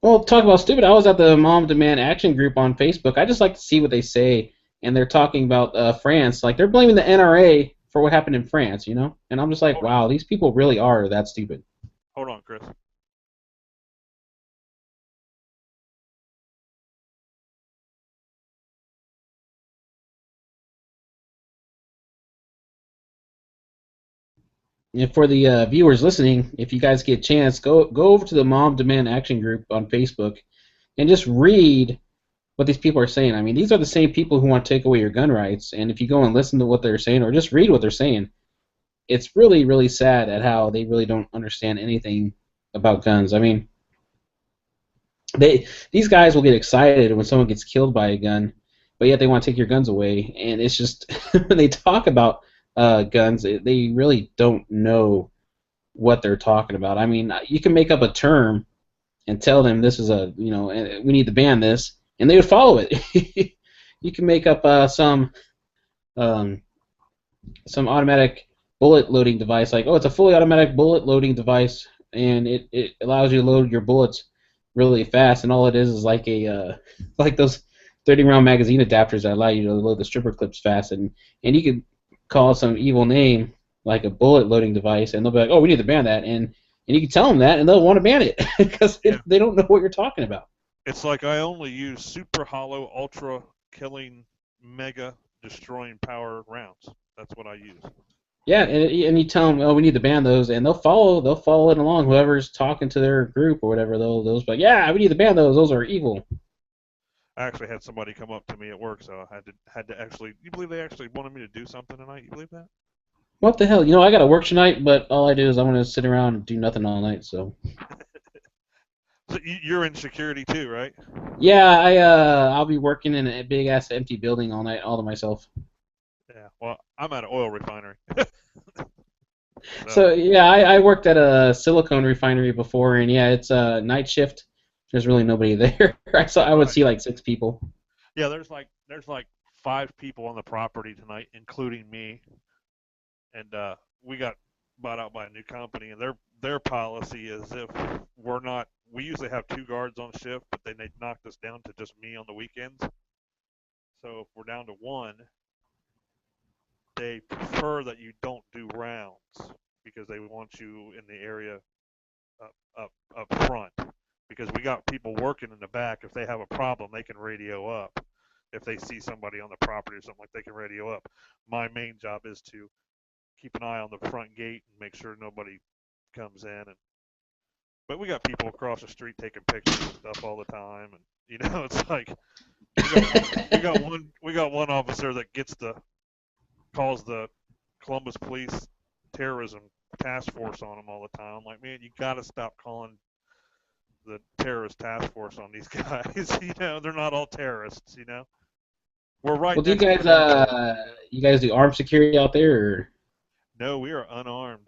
S2: Well, talk about stupid. I was at the Mom Demand Action group on Facebook. I just like to see what they say, and they're talking about France. Like they're blaming the NRA for what happened in France, you know. And I'm just like,
S3: Hold on,
S2: wow, these people really are that stupid.
S3: hold on, Chris.
S2: And for the viewers listening, if you guys get a chance, go over to the Mom Demand Action group on Facebook and just read what these people are saying. I mean, these are the same people who want to take away your gun rights. And if you go and listen to what they're saying, or just read what they're saying, it's really, really sad at how they really don't understand anything about guns. I mean, these guys will get excited when someone gets killed by a gun, but yet they want to take your guns away. And it's just when they talk about guns, they really don't know what they're talking about. I mean, you can make up a term and tell them this is we need to ban this, and they would follow it. You can make up um, some automatic bullet loading device, like, oh, it's a fully automatic bullet loading device, and it allows you to load your bullets really fast, and all it is like a like those 30 round magazine adapters that allow you to load the stripper clips fast, and you could call it some evil name like a bullet loading device, and they'll be like, oh, we need to ban that, and you can tell them that, and they'll want to ban it because
S3: Yeah,
S2: they don't know what you're talking about.
S3: it's like I only use super hollow, ultra killing, mega destroying power rounds. That's what I use.
S2: Yeah, and you tell them, oh, we need to ban those, and they'll follow it along. Whoever's talking to their group or whatever, they'll be like, yeah, we need to ban those. Those are evil.
S3: I actually had somebody come up to me at work, so I had to actually. You believe they actually wanted me to do something tonight? You believe that?
S2: What the hell? I got to work tonight, but all I do is I'm gonna sit around and do nothing all night. So
S3: So you're in security too, right?
S2: yeah, I'll be working in a big ass empty building all night, all to myself.
S3: Yeah. Well, I'm at an oil refinery,
S2: So
S3: so
S2: yeah, I worked at a silicone refinery before, and yeah, it's a night shift. There's really nobody there. I would
S3: right.
S2: see like 6 people.
S3: Yeah, there's like 5 people on the property tonight, including me, and we got bought out by a new company, and their policy is if we're not, we usually have 2 guards on shift, but then they knocked us down to just me on the weekends. So if we're down to one, they prefer that you don't do rounds because they want you in the area up front. Because we got people working in the back. If they have a problem, they can radio up. If they see somebody on the property or something, like they can radio up. My main job is to keep an eye on the front gate and make sure nobody comes in. And but we got people across the street taking pictures and stuff all the time, and it's like we got one officer that calls the Columbus Police Terrorism Task Force on them all the time. I'm like, man, you got to stop calling the terrorist task force on these guys. They're not all terrorists. We're right
S2: Well, do you
S3: next to
S2: guys
S3: an airport.
S2: do armed security out there? Or?
S3: No, we are unarmed.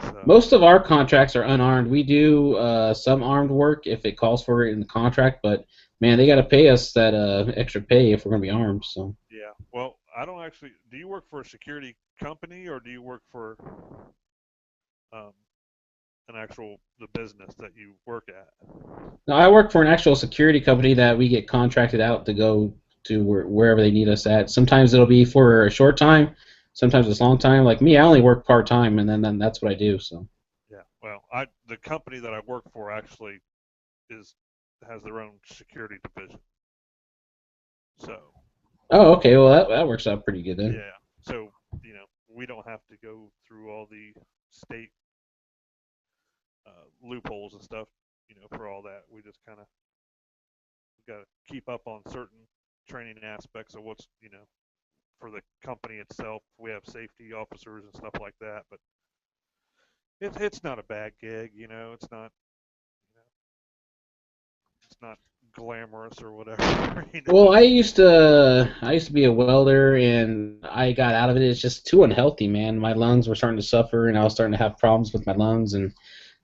S3: So
S2: Most of our contracts are unarmed. We do some armed work if it calls for it in the contract, but man, they got to pay us that extra pay if we're going to be armed. So,
S3: yeah. Well, I don't actually. Do you work for a security company or do you work for um, an actual the business that you work at?
S2: now I work for an actual security company that we get contracted out to go to wherever they need us at. Sometimes it'll be for a short time, sometimes it's a long time. Like me, I only work part time, and then that's what I do. So.
S3: Yeah. Well, the company that I work for actually is has their own security division. So
S2: Oh, okay. Well, that works out pretty good then.
S3: yeah. So we don't have to go through all the state loopholes and stuff. For all that, we just kind of got to keep up on certain training aspects of what's for the company itself. We have safety officers and stuff like that, but it's not a bad gig. It's not glamorous or whatever.
S2: Well, I used to be a welder, and I got out of it. It's just too unhealthy, man. My lungs were starting to suffer, and I was starting to have problems with my lungs, and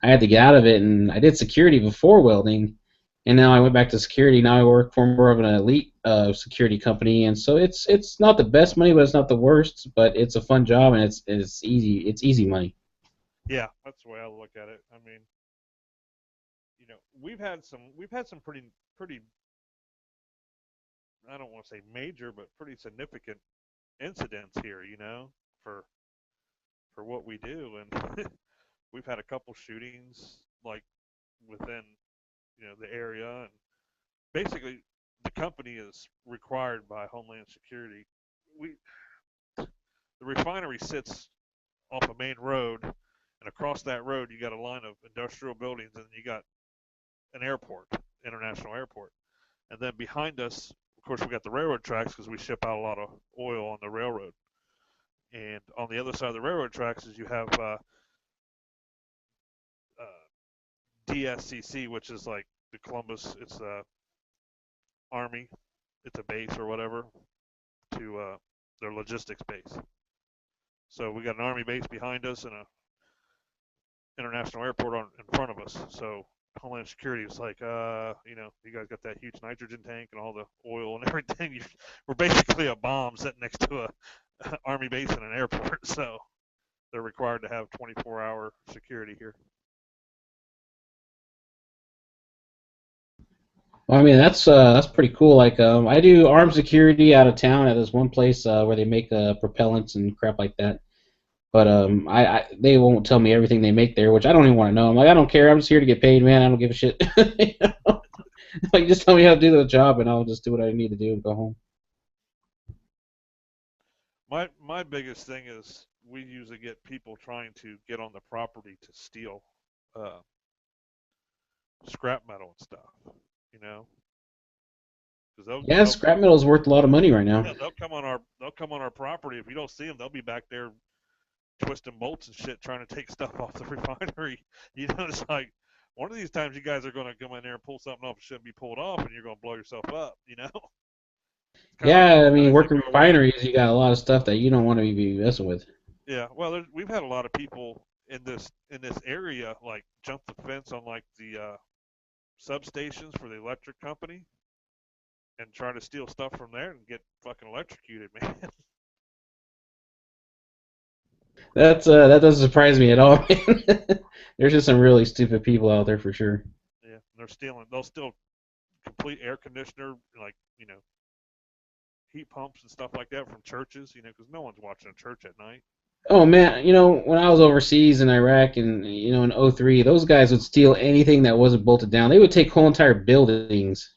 S2: I had to get out of it. And I did security before welding, and now I went back to security. Now I work for more of an elite security company, and so it's not the best money, but it's not the worst. But it's a fun job, and it's easy. It's easy money.
S3: Yeah, that's the way I look at it. I mean, we've had some pretty, I don't want to say major, but pretty significant incidents here. For what we do, and we've had a couple shootings like within the area, and basically the company is required by Homeland Security. We The refinery sits off a main road, and across that road you got a line of industrial buildings, and you got an airport, international airport, and then behind us, of course, we got the railroad tracks because we ship out a lot of oil on the railroad. And on the other side of the railroad tracks is you have DSCC, which is like the Columbus. It's the Army. It's a base or whatever to their logistics base. So we got an Army base behind us and a international airport in front of us. So Homeland Security is like, you guys got that huge nitrogen tank and all the oil and everything. We're basically a bomb sitting next to a Army base and an airport. So they're required to have 24-hour security here.
S2: Well, I mean, that's pretty cool. Like, I do armed security out of town at this one place where they make propellants and crap like that. But they won't tell me everything they make there, which I don't even want to know. I'm like, I don't care. I'm just here to get paid, man. I don't give a shit. You know? Like, just tell me how to do the job, and I'll just do what I need to do and go home.
S3: My biggest thing is we usually get people trying to get on the property to steal uh, scrap metal and stuff. You know, because
S2: Yeah, scrap metal is worth a lot of money right now.
S3: yeah, they'll come on our property. If you don't see them, they'll be back there twisting bolts and shit, trying to take stuff off the refinery. It's like one of these times you guys are going to come in there and pull something off that shouldn't be pulled off, and you're going to blow yourself up. It's kind of like
S2: Yeah, I mean,
S3: guys that
S2: working
S3: go around.
S2: refineries, you got a lot of stuff that you don't want to be messing with.
S3: Yeah, well, we've had a lot of people in this area like jump the fence on like the substations for the electric company and try to steal stuff from there and get fucking electrocuted, man.
S2: That doesn't surprise me at all, man. There's just some really stupid people out there for sure.
S3: Yeah, they're stealing. They'll steal complete air conditioner, like heat pumps and stuff like that from churches. Because no one's watching a church at night.
S2: Oh man, when I was overseas in Iraq and in '03, those guys would steal anything that wasn't bolted down. They would take whole entire buildings.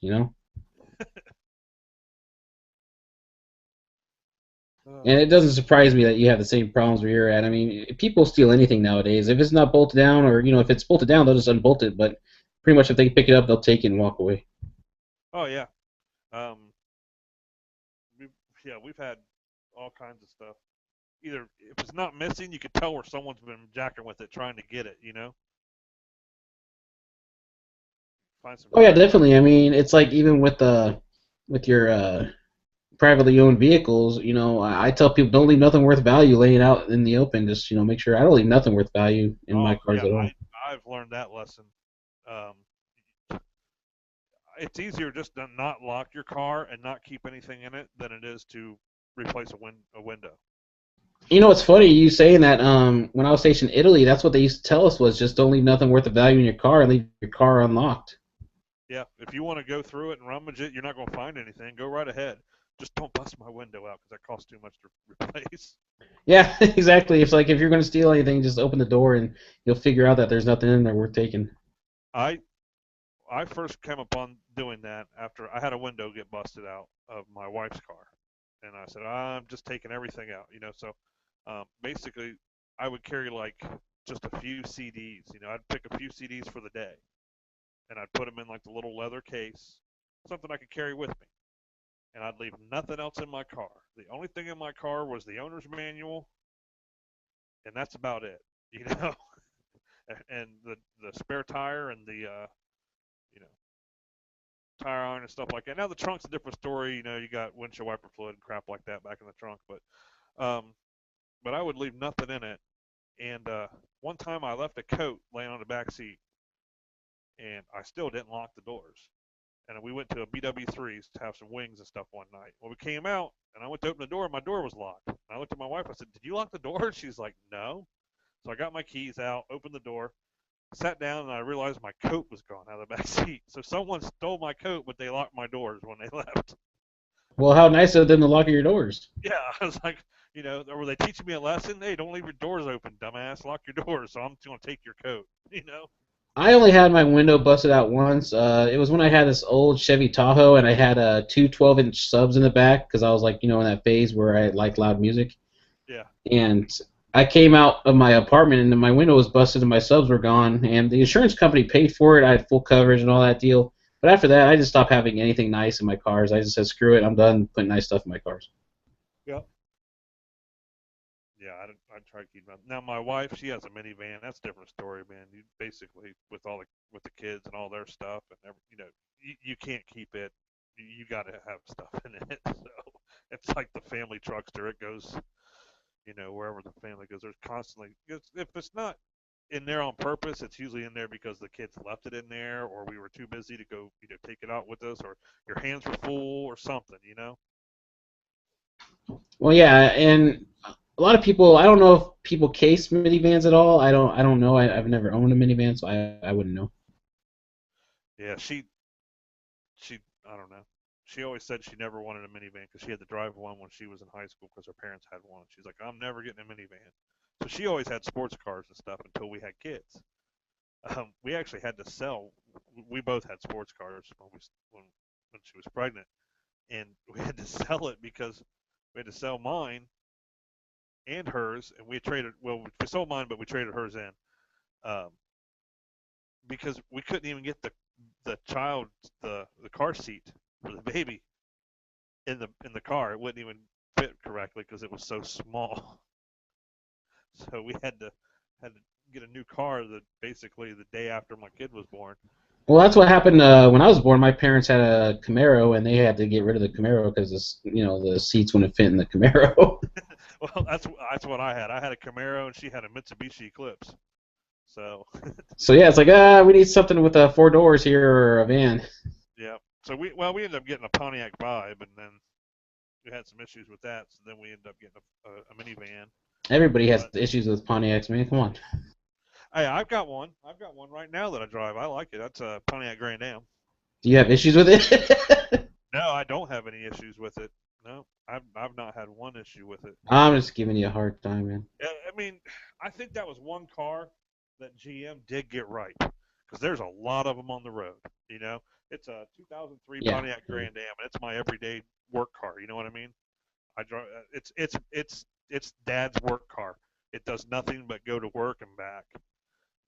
S3: Uh,
S2: And it doesn't surprise me that you have the same problems where you're at. I mean, people steal anything nowadays. If it's not bolted down, or if it's bolted down, they'll just unbolt it. But pretty much, if they pick it up, they'll take it and walk away.
S3: oh yeah. Um, we've, yeah, we've had all kinds of stuff. Either if it's not missing, you could tell where someone's been jacking with it, trying to get it. Find some
S2: Oh yeah,
S3: really.
S2: definitely. I mean, it's like even with your privately owned vehicles. I tell people don't leave nothing worth value laying out in the open. Just make sure I don't leave nothing worth value in my
S3: Oh
S2: cars
S3: yeah,
S2: at all.
S3: I've learned that lesson. Um, it's easier just to not lock your car and not keep anything in it than it is to replace a window.
S2: It's funny you saying that. When I was stationed in Italy, that's what they used to tell us was just don't leave nothing worth of value in your car and leave your car unlocked.
S3: Yeah, if you want to go through it and rummage it, you're not going to find anything. Go right ahead. Just don't bust my window out because that costs too much to replace.
S2: Yeah, exactly. It's like if you're going to steal anything, just open the door and you'll figure out that there's nothing in there worth taking.
S3: I I first came upon doing that after I had a window get busted out of my wife's car, and I said I'm just taking everything out. So basically, I would carry like just a few CDs. I'd pick a few CDs for the day, and I'd put them in like the little leather case, something I could carry with me. and I'd leave nothing else in my car. The only thing in my car was the owner's manual, and that's about it. You know, and the spare tire and the you know tire iron and stuff like that. Now the trunk's a different story. You know, you got windshield wiper fluid and crap like that back in the trunk, um, but I would leave nothing in it. And one time I left a coat laying on the back seat, and I still didn't lock the doors. And we went to a BW3's to have some wings and stuff one night. Well, we came out, and I went to open the door, and my door was locked. And I looked at my wife. I said, "Did you lock the door?" She's like, "No." So I got my keys out, opened the door, sat down, and I realized my coat was gone out of the back seat. So someone stole my coat, but they locked my doors when they left.
S2: Well, how nice of them to lock your doors.
S3: Yeah, I was like, were they teaching me a lesson? Hey, don't leave your doors open, dumbass. Lock your doors. So I'm just gonna take your coat. You know?
S2: I only had my window busted out once. It was when I had this old Chevy Tahoe and I had two 12-inch subs in the back because I was like, in that phase where I like loud music.
S3: Yeah.
S2: And I came out of my apartment and my window was busted and my subs were gone. And the insurance company paid for it. I had full coverage and all that deal. But after that, I just stopped having anything nice in my cars. I just said, screw it, I'm done putting nice stuff in my cars.
S3: Yep. Yeah, I try to keep them. Now my wife, she has a minivan. That's a different story, man. You basically with the kids and all their stuff and you can't keep it. You got to have stuff in it. So it's like the family truckster. It goes, wherever the family goes. There's constantly if it's not in there on purpose, it's usually in there because the kids left it in there, or we were too busy to go, take it out with us, or your hands were full, or something.
S2: Well, yeah, and a lot of people, I don't know if people case minivans at all. I don't know. I've never owned a minivan, so I wouldn't know.
S3: Yeah, she I don't know. She always said she never wanted a minivan because she had to drive one when she was in high school because her parents had one. She's like, I'm never getting a minivan. So she always had sports cars and stuff until we had kids. We actually had to sell. We both had sports cars when she was pregnant, and we had to sell it because we had to sell mine and hers, and we traded. Well, we sold mine, but we traded hers in um, because we couldn't even get the child the car seat for the baby in the car. It wouldn't even fit correctly because it was so small. So we had to get a new car that basically the day after my kid was born.
S2: Well, that's what happened when I was born. My parents had a Camaro, and they had to get rid of the Camaro because the seats wouldn't fit in the Camaro.
S3: Well, that's what I had. I had a Camaro and she had a Mitsubishi Eclipse. So
S2: So yeah, it's like we need something with four doors here or a van.
S3: yeah. So we ended up getting a Pontiac Vibe, and then we had some issues with that. So then we ended up getting a minivan.
S2: Everybody has
S3: But
S2: issues with Pontiacs, man. Come on.
S3: hey, I've got one. I've got one right now that I drive. I like it. That's a Pontiac Grand Am.
S2: Do you have issues with it?
S3: No, I don't have any issues with it. No, I've not had one issue with it.
S2: I'm just giving you a hard time, man.
S3: I mean, I think that was one car that GM did get right because there's a lot of them on the road. You know, it's a 2003
S2: Yeah.
S3: Pontiac Grand Am, and it's my everyday work car. You know what I mean? I drive. It's Dad's work car. It does nothing but go to work and back.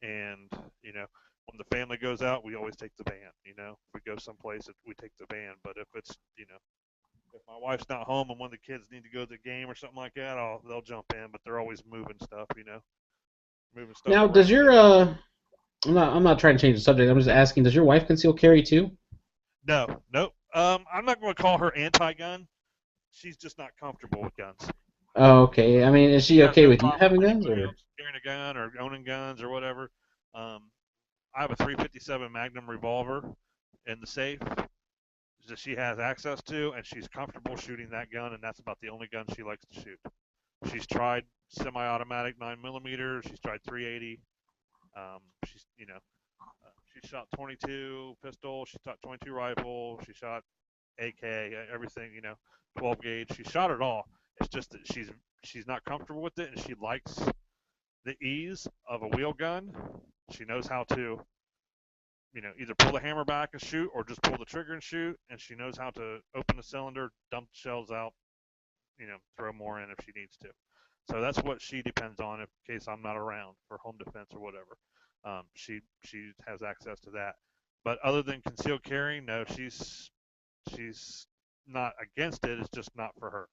S3: And when the family goes out, we always take the van. If we go someplace, we take the van. But if it's if my wife's not home and one of the kids need to go to the game or something like that, they'll jump in. But they're always moving stuff. Moving stuff
S2: Now, does
S3: around.
S2: your I'm not trying to change the subject. I'm just asking, does your wife conceal carry too?
S3: No, nope. I'm not going to call her anti-gun. She's just not comfortable with guns.
S2: Oh, okay. I mean, is
S3: She
S2: she
S3: has
S2: okay
S3: no
S2: with you
S3: problem
S2: having
S3: with
S2: guns,
S3: anybody
S2: or?
S3: else carrying a gun or owning guns or whatever. Um, I have a 357 Magnum revolver in the safe that she has access to, and she's comfortable shooting that gun, and that's about the only gun she likes to shoot. She's tried semi-automatic 9mm. She's tried 380. She shot 22 pistol. She shot 22 rifle. She shot AK, everything. 12 gauge. She shot it all. It's just that she's not comfortable with it, and she likes the ease of a wheel gun. She knows how to, either pull the hammer back and shoot, or just pull the trigger and shoot. And she knows how to open the cylinder, dump the shells out, throw more in if she needs to. So that's what she depends on in case I'm not around for home defense or whatever. She has access to that. But other than concealed carry, no, she's not against it. It's just not for her.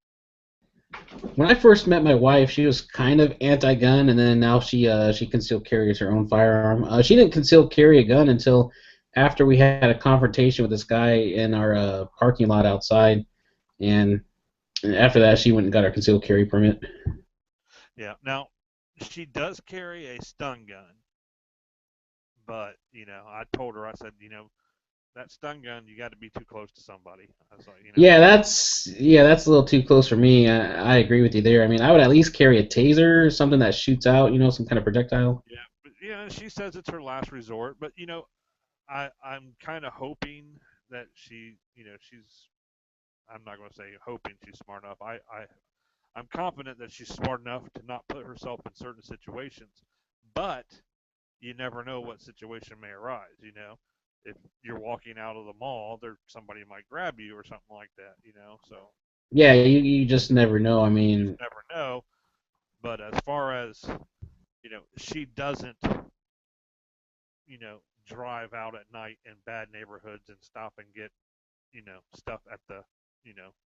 S2: When I first met my wife, she was kind of anti-gun, and then now she concealed carries her own firearm. She didn't conceal carry a gun until after we had a confrontation with this guy in our parking lot outside, and after that, she went and got her concealed carry permit.
S3: Yeah. Now, she does carry a stun gun, but I told her, I said, that stun gun, you got to be too close to somebody. I was like,
S2: That's a little too close for me. I agree with you there. I mean, I would at least carry a taser, something that shoots out, some kind of projectile.
S3: yeah, but she says it's her last resort. But I'm kind of hoping that she's. I'm not going to say hoping she's smart enough. I'm confident that she's smart enough to not put herself in certain situations. But you never know what situation may arise. If you're walking out of the mall, somebody might grab you or something like that. So
S2: Yeah, you just never know. I
S3: you just
S2: mean,
S3: never know. But as far as she doesn't drive out at night in bad neighborhoods and stop and get stuff at the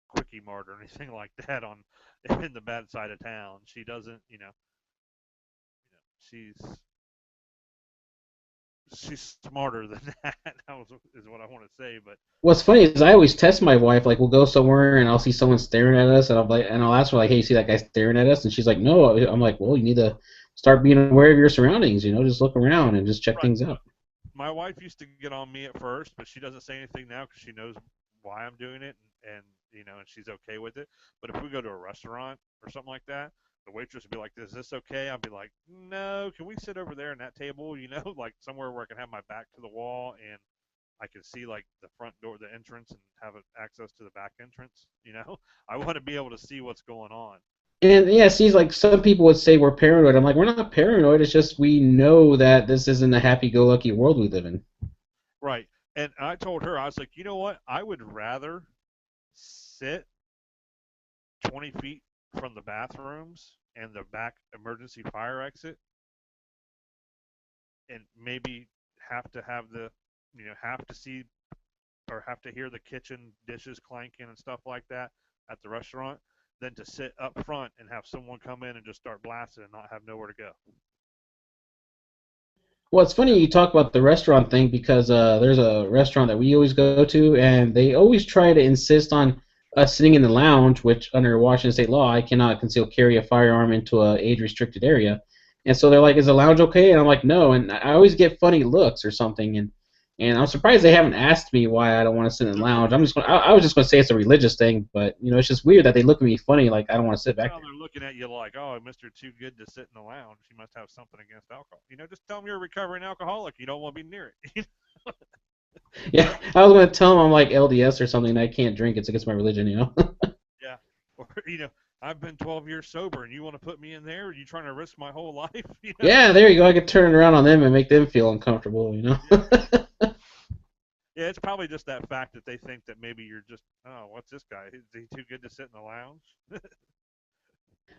S3: quickie mart or anything like that on in the bad side of town. She doesn't. She's smarter than that. Is what I want to say. But
S2: what's funny is I always test my wife. Like, we'll go somewhere and I'll see someone staring at us, and I'll ask her like, "Hey, you see that guy staring at us?" And she's like, "No." I'm like, "Well, you need to start being aware of your surroundings. Just look around and just check
S3: right,
S2: things out."
S3: my wife used to get on me at first, but she doesn't say anything now because she knows why I'm doing it, and she's okay with it. But if we go to a restaurant or something like that, the waitress would be like, "Is this okay?" I'd be like, "No, can we sit over there in that table? Like somewhere where I can have my back to the wall and I can see like the front door, the entrance, and have access to the back entrance. I want to be able to see what's going on."
S2: And yeah, see, like some people would say we're paranoid. I'm like, we're not paranoid. It's just we know that this isn't a happy-go-lucky world we live in.
S3: Right. And I told her, I was like, you know what? I would rather sit 20 feet from the bathrooms and the back emergency fire exit and maybe have to have have to see or have to hear the kitchen dishes clanking and stuff like that at the restaurant than to sit up front and have someone come in and just start blasting and not have nowhere to go.
S2: Well, it's funny you talk about the restaurant thing because there's a restaurant that we always go to, and they always try to insist on us sitting in the lounge, which under Washington state law, I cannot conceal carry a firearm into a age-restricted area. And so they're like, "Is the lounge okay?" And I'm like, "No." And I always get funny looks or something, and I'm surprised they haven't asked me why I don't want to sit in the lounge. I was just going to say it's a religious thing, but it's just weird that they look at me funny like I don't want to sit back
S3: Well,
S2: there.
S3: they're looking at you like, "Oh, Mister Too Good to Sit in the Lounge. You must have something against alcohol." Just tell them you're a recovering alcoholic. You don't want to be near it.
S2: Yeah, I was going to tell them I'm like LDS or something and I can't drink. It's against my religion.
S3: Yeah. Or I've been 12 years sober, and you want to put me in there? Are you trying to risk my whole life?
S2: Yeah, there you go. I could turn it around on them and make them feel uncomfortable.
S3: Yeah. Yeah, it's probably just that fact that they think that maybe you're just, oh, what's this guy? Is he too good to sit in the lounge?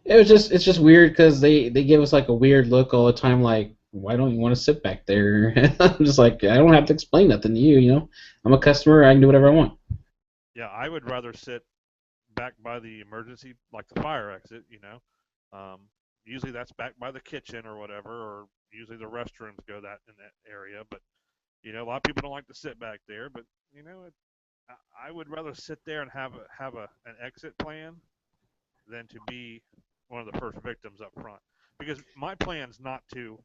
S2: It's just weird because they give us like a weird look all the time, like why don't you want to sit back there? I'm just like I don't have to explain nothing to you. I'm a customer. I can do whatever I want.
S3: Yeah, I would rather sit back by the emergency, like the fire exit. Um, Usually that's back by the kitchen or whatever, or usually the restrooms go that in that area. But a lot of people don't like to sit back there. But I would rather sit there and have an exit plan than to be one of the first victims up front. Because my plan's not to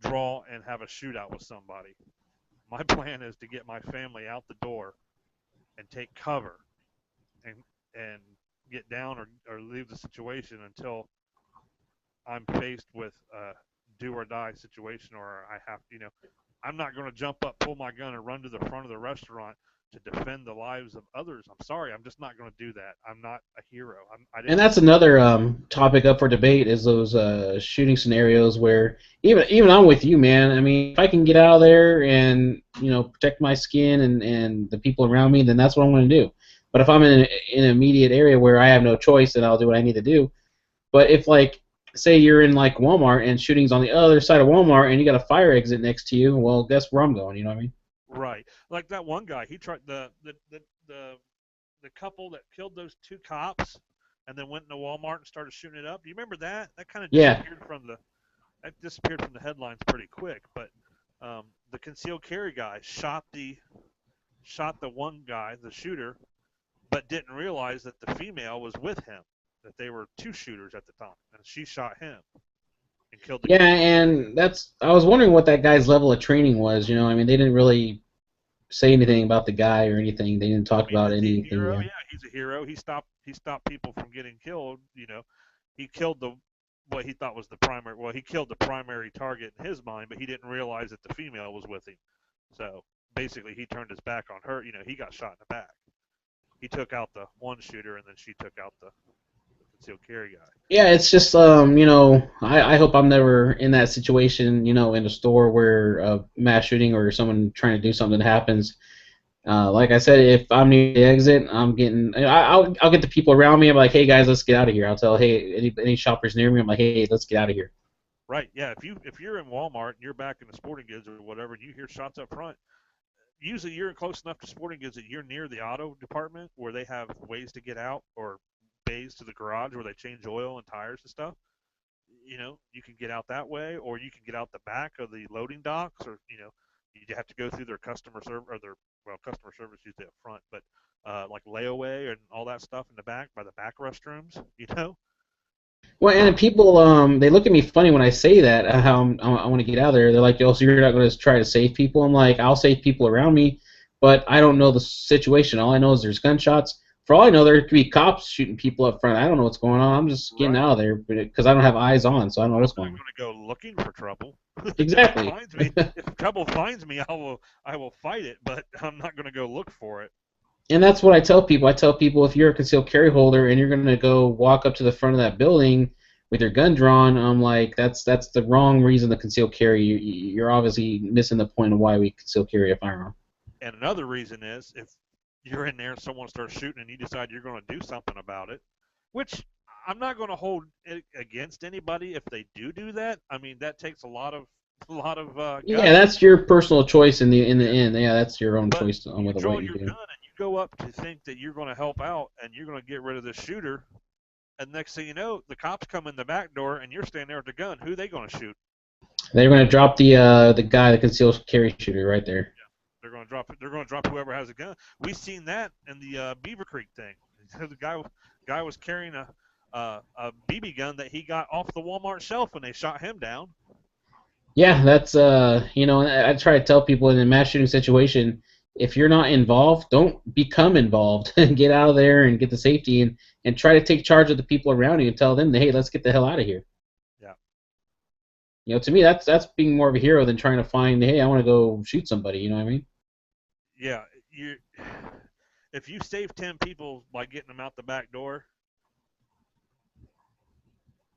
S3: draw and have a shootout with somebody. My plan is to get my family out the door and take cover and and get down or leave the situation until I'm faced with a do or die situation, or I have I'm not going to jump up, pull my gun, and run to the front of the restaurant to defend the lives of others. I'm sorry, I'm just not going to do that. I'm not a hero. I
S2: And
S3: didn't.
S2: that's another topic up for debate is those shooting scenarios where even I'm with you, man. I mean, if I can get out of there and protect my skin and the people around me, then that's what I'm going to do. But if I'm in an immediate area where I have no choice, then I'll do what I need to do. But if like say you're in like Walmart and shooting's on the other side of Walmart and you got a fire exit next to you, well, guess where I'm going? You know what I mean?
S3: Right, like that one guy. He tried the the couple that killed those 2 cops and then went into Walmart and started shooting it up. Do you remember that? That kind of
S2: Yeah.
S3: disappeared from the headlines pretty quick. But the concealed carry guy shot the one guy, the shooter, but didn't realize that the female was with him. That they were 2 shooters at the time, and she shot him and killed the
S2: Yeah,
S3: concealed carry guy.
S2: and I was wondering what that guy's level of training was. I mean, they didn't really say anything about the guy or anything. They didn't
S3: I
S2: talk
S3: mean,
S2: about
S3: is he a
S2: anything.
S3: hero?
S2: Yeah.
S3: Yeah, he's a hero. He stopped people from getting killed. He killed the what he thought was the primary. Well, he killed the primary target in his mind, but he didn't realize that the female was with him. So basically, he turned his back on her. He got shot in the back. He took out the one shooter, and then she took out the concealed carry guy.
S2: Yeah, it's just I hope I'm never in that situation, in a store where a mass shooting or someone trying to do something happens. Like I said, if I'm near the exit, I'm getting. I'll get the people around me. I'm like, hey guys, let's get out of here. I'll tell, hey, any shoppers near me, I'm like, hey, let's get out of here.
S3: Right. Yeah. If you're in Walmart and you're back in the sporting goods or whatever, and you hear shots up front, usually you're close enough to sporting goods that you're near the auto department where they have ways to get out or bays to the garage where they change oil and tires and stuff. You can get out that way, or you can get out the back of the loading docks, or you have to go through their customer service or their customer service usually up front, but like layaway and all that stuff in the back by the back restrooms.
S2: Well, and people, they look at me funny when I say that, how I want to get out of there. They're like, oh, so you're not going to try to save people? I'm like, I'll save people around me, but I don't know the situation. All I know is there's gunshots. For all I know, there could be cops shooting people up front. I don't know what's going on. I'm just getting
S3: Right.
S2: out of there because I don't have eyes on, so I don't know
S3: I'm
S2: what's
S3: not
S2: going on.
S3: going to go looking for trouble.
S2: Exactly.
S3: If trouble finds me, I will fight it, but I'm not going to go look for it.
S2: And that's what I tell people. I tell people if you're a concealed carry holder and you're going to go walk up to the front of that building with your gun drawn, I'm like, that's the wrong reason to conceal carry. You're obviously missing the point of why we conceal carry a firearm.
S3: And another reason is if you're in there and someone starts shooting and you decide you're going to do something about it, which I'm not going to hold it against anybody if they do that. I mean, that takes a lot of
S2: Yeah,
S3: guts.
S2: that's your personal choice in the
S3: Yeah.
S2: end. Yeah, that's your own
S3: But
S2: choice on
S3: you
S2: whether what
S3: draw
S2: you
S3: your
S2: do.
S3: gun and you go up to think that you're going to help out and you're going to get rid of the shooter, and next thing you know, the cops come in the back door and you're standing there with the gun. Who are they going to shoot?
S2: They're going to drop the guy, the concealed carry shooter, right there.
S3: They're going to drop. They're going to drop whoever has a gun. We've seen that in the Beaver Creek thing. The guy was carrying a BB gun that he got off the Walmart shelf, and they shot him down.
S2: Yeah, that's I try to tell people in a mass shooting situation, if you're not involved, don't become involved. Get out of there and get the safety and try to take charge of the people around you and tell them, hey, let's get the hell out of here.
S3: Yeah.
S2: To me, that's being more of a hero than trying to find, hey, I want to go shoot somebody. You know what I mean?
S3: Yeah. If you save 10 people by getting them out the back door,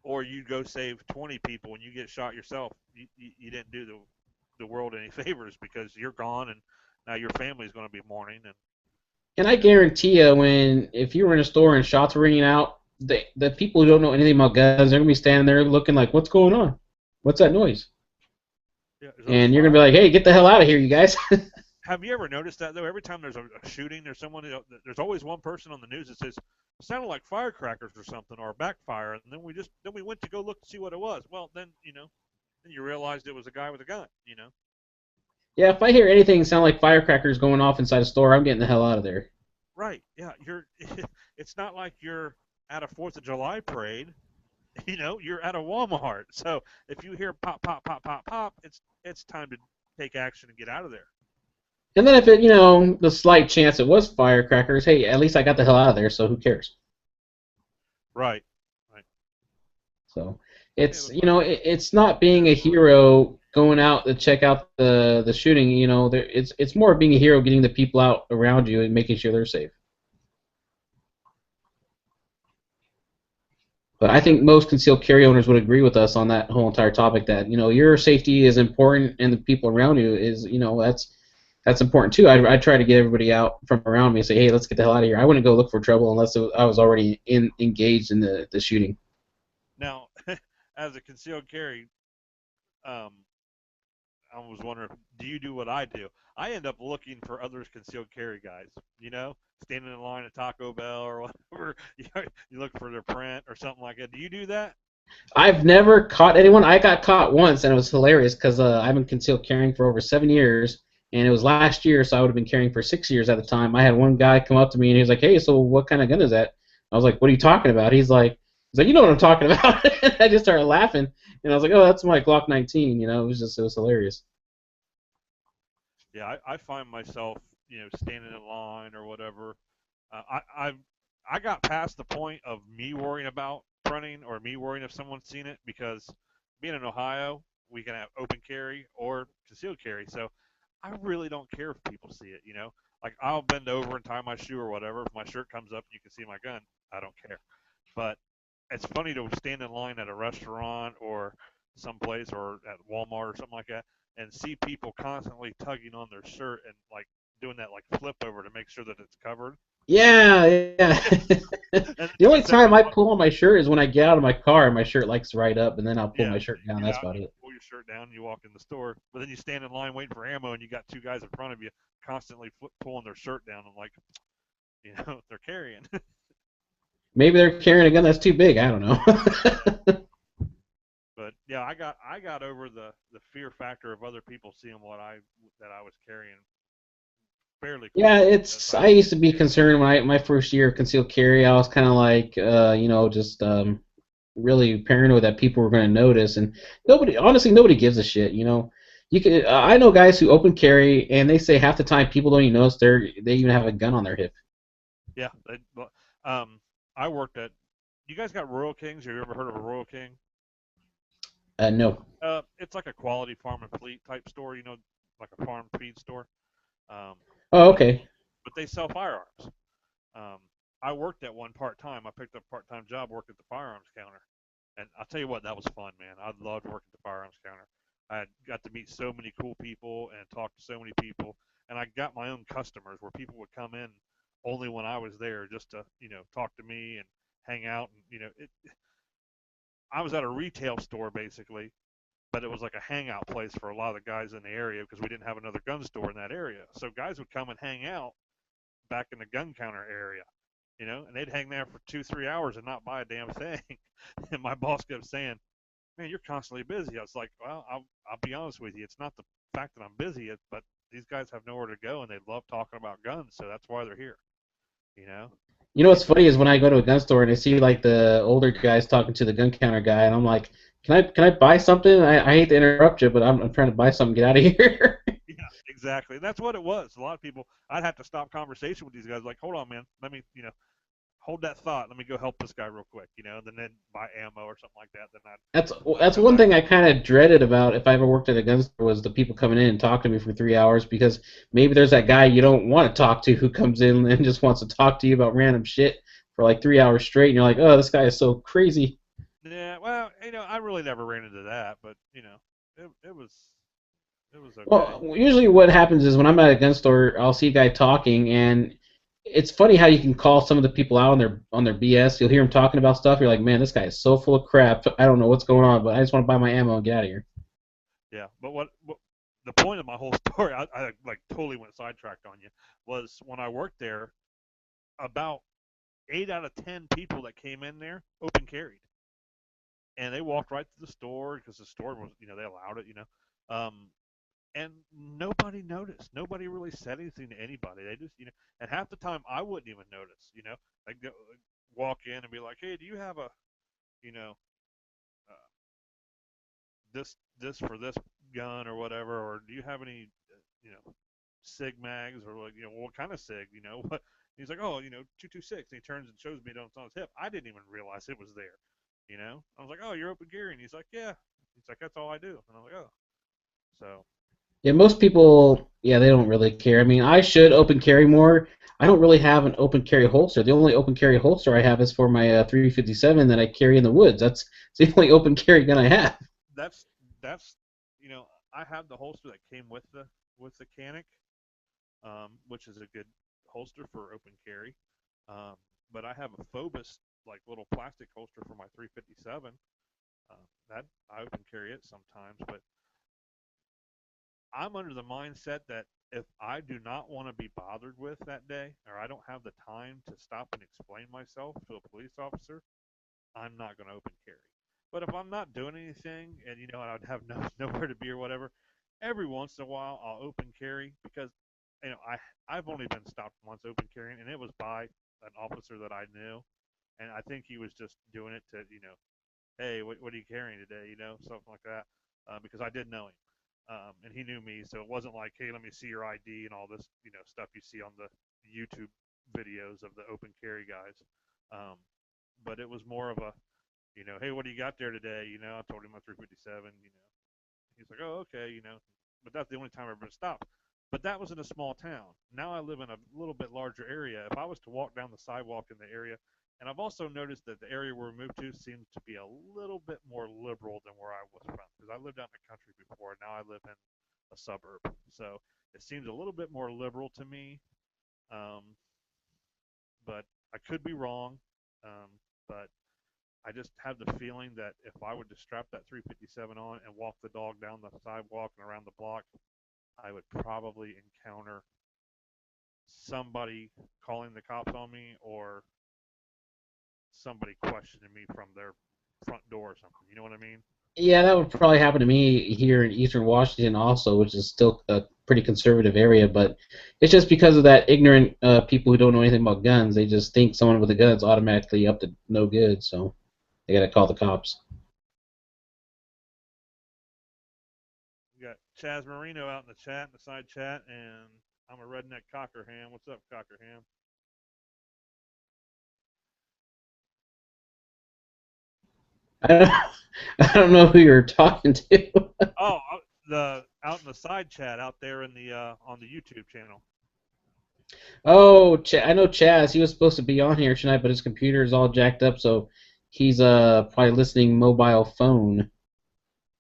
S3: or you go save 20 people and you get shot yourself, you didn't do the world any favors because you're gone and now your family's going to be mourning.
S2: And I guarantee you, if you were in a store and shots were ringing out, the people who don't know anything about guns, they're gonna be standing there looking like, what's going on? What's that noise?
S3: Yeah,
S2: And you're gonna be like, hey, get the hell out of here, you guys.
S3: Have you ever noticed that though? Every time there's a shooting, there's always one person on the news that says it sounded like firecrackers or something or a backfire, and then we went to go look to see what it was. Well, then then you realized it was a guy with a gun.
S2: Yeah, if I hear anything sound like firecrackers going off inside a store, I'm getting the hell out of there.
S3: Right? Yeah, you're. It's not like you're at a Fourth of July parade. You're at a Walmart. So if you hear pop, pop, pop, pop, pop, it's time to take action and get out of there.
S2: And then if the slight chance it was firecrackers, hey, at least I got the hell out of there, so who cares?
S3: Right. Right.
S2: So it's not being a hero going out to check out the shooting. It's more being a hero getting the people out around you and making sure they're safe. But I think most concealed carry owners would agree with us on that whole entire topic that your safety is important and the people around you is that's important too. I try to get everybody out from around me and say, hey, let's get the hell out of here. I wouldn't go look for trouble unless I was already engaged in the shooting.
S3: Now, as a concealed carry, I was wondering, do you do what I do? I end up looking for others concealed carry guys. You know, standing in line at Taco Bell or whatever. You look for their print or something like that. Do you do that?
S2: I've never caught anyone. I got caught once, and it was hilarious because I've been concealed carrying for over 7 years, and it was last year, so I would have been carrying for 6 years at the time. I had one guy come up to me, and he was like, "Hey, so what kind of gun is that?" I was like, "What are you talking about?" He's like, "You know what I'm talking about." I just started laughing, and I was like, "Oh, that's my Glock 19." It was hilarious.
S3: Yeah, I find myself, standing in line or whatever. I got past the point of me worrying about fronting or me worrying if someone's seen it because being in Ohio, we can have open carry or concealed carry. So I really don't care if people see it. Like I'll bend over and tie my shoe or whatever. If my shirt comes up and you can see my gun, I don't care. But it's funny to stand in line at a restaurant or someplace or at Walmart or something like that and see people constantly tugging on their shirt and like doing that like flip over to make sure that it's covered.
S2: Yeah, yeah.
S3: And
S2: The
S3: you
S2: only
S3: think,
S2: time I pull on my shirt is when I get out of my car and my shirt likes right up, and then I'll pull
S3: yeah,
S2: my shirt
S3: you
S2: down.
S3: get
S2: That's
S3: out,
S2: about
S3: you
S2: it.
S3: pull your shirt down, and you walk in the store, but then you stand in line waiting for ammo, and you got two guys in front of you constantly pulling their shirt down. I'm like, they're carrying.
S2: Maybe they're carrying a gun that's too big. I don't know.
S3: But yeah, I got over the fear factor of other people seeing what I that I was carrying fairly
S2: Yeah,
S3: quickly because
S2: it's. I used to be concerned when I my first year of concealed carry. I was kind of like, just really paranoid that people were going to notice, and honestly, nobody gives a shit. You can. I know guys who open carry, and they say half the time people don't even notice they even have a gun on their hip.
S3: yeah, well, um, I worked at. You guys got Royal Kings? Have you ever heard of a Royal King?
S2: No.
S3: It's like a quality farm and fleet type store, like a farm feed store. Um,
S2: Oh,
S3: but
S2: okay.
S3: but they sell firearms. Um, I worked at one part time. I picked up a part time job working at the firearms counter, and I'll tell you what, that was fun, man. I loved working at the firearms counter. I got to meet so many cool people and talk to so many people, and I got my own customers where people would come in only when I was there just to talk to me and hang out, and I was at a retail store basically, but it was like a hangout place for a lot of the guys in the area because we didn't have another gun store in that area. So guys would come and hang out back in the gun counter area, and they'd hang there for 2, 3 hours and not buy a damn thing. And my boss kept saying, "Man, you're constantly busy." I was like, "Well, I'll be honest with you. It's not the fact that I'm busy, but these guys have nowhere to go and they love talking about guns, so that's why they're here." You know?
S2: You know what's funny is when I go to a gun store and I see like the older guys talking to the gun counter guy, and I'm like, "Can I buy something? I hate to interrupt you, but I'm trying to buy something. Get out of here."
S3: Yeah, exactly. And that's what it was. A lot of people, I'd have to stop conversation with these guys, like, "Hold on, man. Let me, hold that thought. Let me go help this guy real quick, and then buy ammo or something like that. Then
S2: That's
S3: I'd
S2: that's
S3: come
S2: one
S3: back.
S2: thing I kind of dreaded about if I ever worked at a gun store was the people coming in and talking to me for 3 hours because maybe there's that guy you don't want to talk to who comes in and just wants to talk to you about random shit for like 3 hours straight, and you're like, "Oh, this guy is so crazy."
S3: Yeah, well, I really never ran into that, but it was
S2: Well,
S3: okay.
S2: usually what happens is when I'm at a gun store, I'll see a guy talking, and it's funny how you can call some of the people out on their BS. You'll hear them talking about stuff. You're like, "Man, this guy is so full of crap. I don't know what's going on, but I just want to buy my ammo and get out of here."
S3: Yeah, but what the point of my whole story, I like totally went sidetracked on you, was when I worked there, about 8 out of 10 people that came in there open carried, and they walked right to the store because the store was, they allowed it, um, and nobody noticed. Nobody really said anything to anybody. They just, and half the time I wouldn't even notice. I'd go, walk in and be like, "Hey, do you have a, you know, uh, this for this gun or whatever, or do you have any, sig mags or like, what kind of sig, what?" He's like, "Oh, 226," and he turns and shows me it on his hip. I didn't even realize it was there. I was like, "Oh, you're open carry," and he's like, "Yeah." He's like, "That's all I do," and I'm like, "Oh." So
S2: Yeah, most people, yeah, they don't really care. I mean, I should open carry more. I don't really have an open carry holster. The only open carry holster I have is for my 357 that I carry in the woods. That's the only open carry gun I have.
S3: that's that's I have the holster that came with the Canic, which is a good holster for open carry. Um, but I have a Phobos like little plastic holster for my 357. That I open carry it sometimes, but I'm under the mindset that if I do not want to be bothered with that day, or I don't have the time to stop and explain myself to a police officer, I'm not going to open carry. But if I'm not doing anything, and I'd have nowhere to be or whatever, every once in a while I'll open carry because I've only been stopped once open carrying, and it was by an officer that I knew, and I think he was just doing it to hey, what are you carrying today? Something like that, because I did know him. And he knew me, so it wasn't like, hey, let me see your ID and all this, stuff you see on the YouTube videos of the open carry guys. Um, but it was more of a, hey, what do you got there today? I told him my 357. He's like, oh, okay, But that's the only time I've ever stopped. But that was in a small town. Now I live in a little bit larger area. If I was to walk down the sidewalk in the area, and I've also noticed that the area where we moved to seems to be a little bit more liberal than where I was from. Because I lived out in the country before, now I live in a suburb. So it seems a little bit more liberal to me. Um, but I could be wrong. But I just have the feeling that if I would just strap that 357 on and walk the dog down the sidewalk and around the block, I would probably encounter somebody calling the cops on me or somebody questioning me from their front door or something. You know what I mean?
S2: Yeah, that would probably happen to me here in Eastern Washington also, which is still a pretty conservative area. But it's just because of that ignorant people who don't know anything about guns. They just think someone with a gun is automatically up to no good, so they got to call the cops.
S3: We got Chaz Marino out in the chat, in the side chat, and I'm a redneck Cockerham. What's up, Cockerham?
S2: I don't, I don't know who you're talking to.
S3: Oh, the out in the side chat out there in the on the YouTube channel.
S2: Oh, I know Chaz. He was supposed to be on here tonight, but his computer is all jacked up, so he's probably listening mobile phone.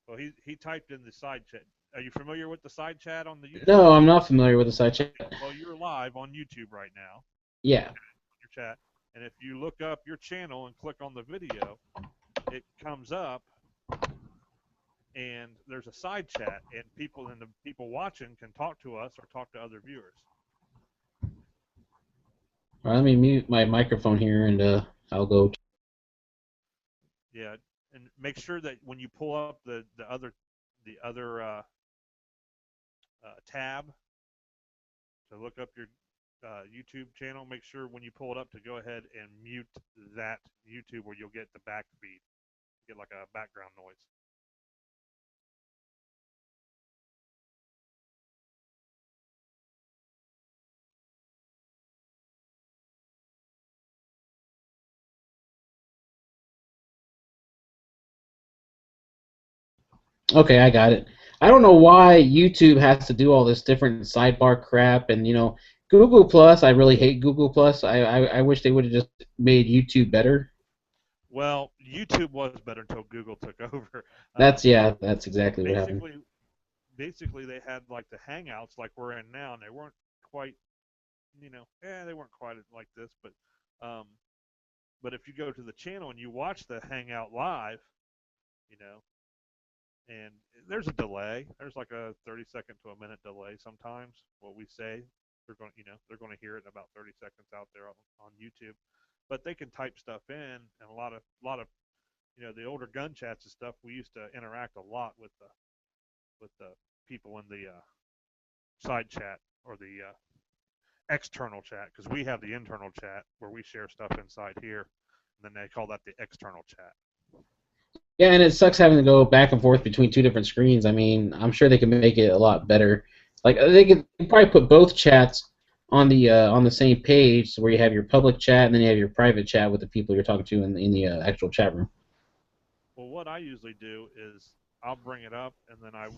S3: Well, he typed in the side chat. Are you familiar with the side chat on the YouTube?
S2: No, I'm not familiar with the side chat.
S3: Well, you're live on YouTube right now.
S2: Yeah.
S3: Your chat, and if you look up your channel and click on the video, it comes up, and there's a side chat, and the people watching can talk to us or talk to other viewers.
S2: All right, let me mute my microphone here, and I'll go.
S3: Yeah, and make sure that when you pull up the other tab to look up your YouTube channel, make sure when you pull it up to go ahead and mute that YouTube, or you'll get the back feed, get like a background noise.
S2: Okay, I got it. I don't know why YouTube has to do all this different sidebar crap, and Google Plus. I really hate Google Plus. I wish they would have just made YouTube better.
S3: Well, YouTube was better until Google took over.
S2: That's yeah, that's exactly what happened.
S3: Basically, they had like the Hangouts like we're in now, and they weren't quite, they weren't quite like this, um, but if you go to the channel and you watch the Hangout live, you know, and there's a delay. There's like a 30-second to a minute delay sometimes. What we say, they're going to hear it in about 30 seconds out there on YouTube, but they can type stuff in, and a lot of the older gun chats and stuff. We used to interact a lot with the people in the side chat or the external chat, because we have the internal chat where we share stuff inside here, and then they call that the external chat.
S2: Yeah, and it sucks having to go back and forth between two different screens. I mean, I'm sure they can make it a lot better. Like they could probably put both chats on the same page, where you have your public chat and then you have your private chat with the people you're talking to in the actual chat room.
S3: Well, what I usually do is I'll bring it up, and then I'll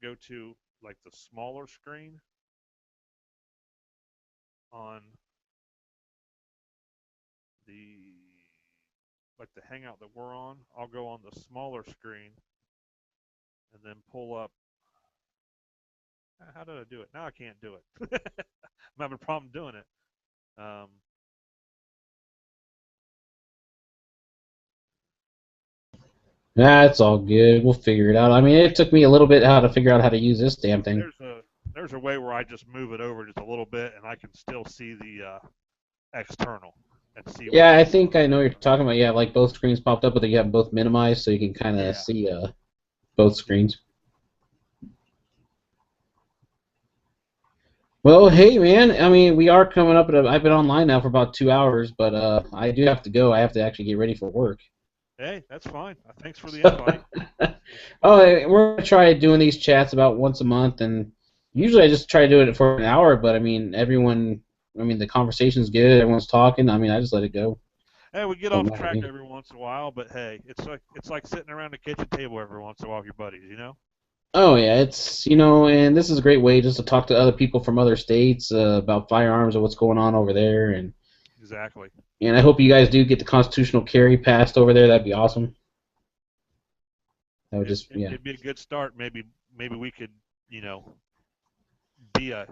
S3: go to like the smaller screen on the the Hangout that we're on. I'll go on the smaller screen and then pull up. How did I do it? Now I can't do it. I'm having a problem doing it. Um,
S2: That's all good. We'll figure it out. I mean, it took me a little bit how to figure out how to use this damn thing.
S3: There's a way where I just move it over just a little bit, and I can still see the external and see
S2: Yeah,
S3: what's
S2: I
S3: going
S2: think I know what you're
S3: on.
S2: talking about. Yeah, like both screens popped up, but you have both minimized, so you can kind of
S3: Yeah.
S2: see both screens. Well, hey man, I mean, we are coming up I've been online now for about 2 hours, but I do have to go. I have to actually get ready for work.
S3: Hey, that's fine. Thanks for the invite.
S2: Oh, we're gonna try doing these chats about once a month, and usually I just try to do it for an hour. But I mean, the conversation's good. Everyone's talking. I mean, I just let it go.
S3: Hey, we get
S2: Doesn't
S3: off
S2: matter to
S3: track
S2: me.
S3: every once in a while, but hey, it's like sitting around the kitchen table every once in a while with your buddies, you know?
S2: Oh yeah, it's and this is a great way just to talk to other people from other states about firearms and what's going on over there,
S3: Exactly.
S2: and I hope you guys do get the constitutional carry passed over there. That'd be awesome. That would
S3: It,
S2: just
S3: it
S2: yeah.
S3: it'd be a good start. Maybe we could, you know, be a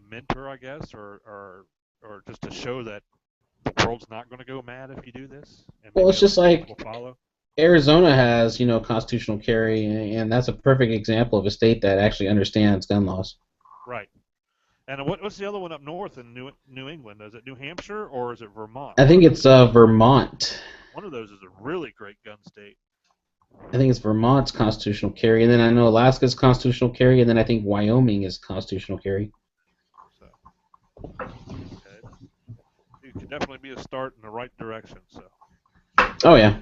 S3: mentor, I guess, or just to show that the world's not going to go mad if you do this, and
S2: Well,
S3: maybe
S2: it's
S3: other
S2: just
S3: states will
S2: like
S3: follow.
S2: Arizona has constitutional carry, and that's a perfect example of a state that actually understands gun laws.
S3: Right. And what's the other one up north in New England? Is it New Hampshire or is it Vermont?
S2: I
S3: One
S2: think
S3: of those.
S2: it's Vermont.
S3: One of those is a really great gun state.
S2: I think it's Vermont's constitutional carry, and then I know Alaska's constitutional carry, and then I think Wyoming is constitutional carry.
S3: So, okay, it could definitely be a start in the right direction. So,
S2: Oh yeah,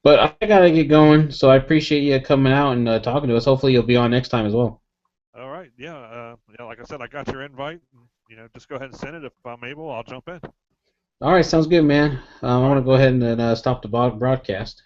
S2: but I gotta get going, so I appreciate you coming out and talking to us. Hopefully you'll be on next time as well.
S3: all right, yeah. Like I said, I got your invite. And, just go ahead and send it. If I'm able, I'll jump in.
S2: All right, sounds good, man. I
S3: All
S2: want
S3: right,
S2: to go ahead and stop the broadcast.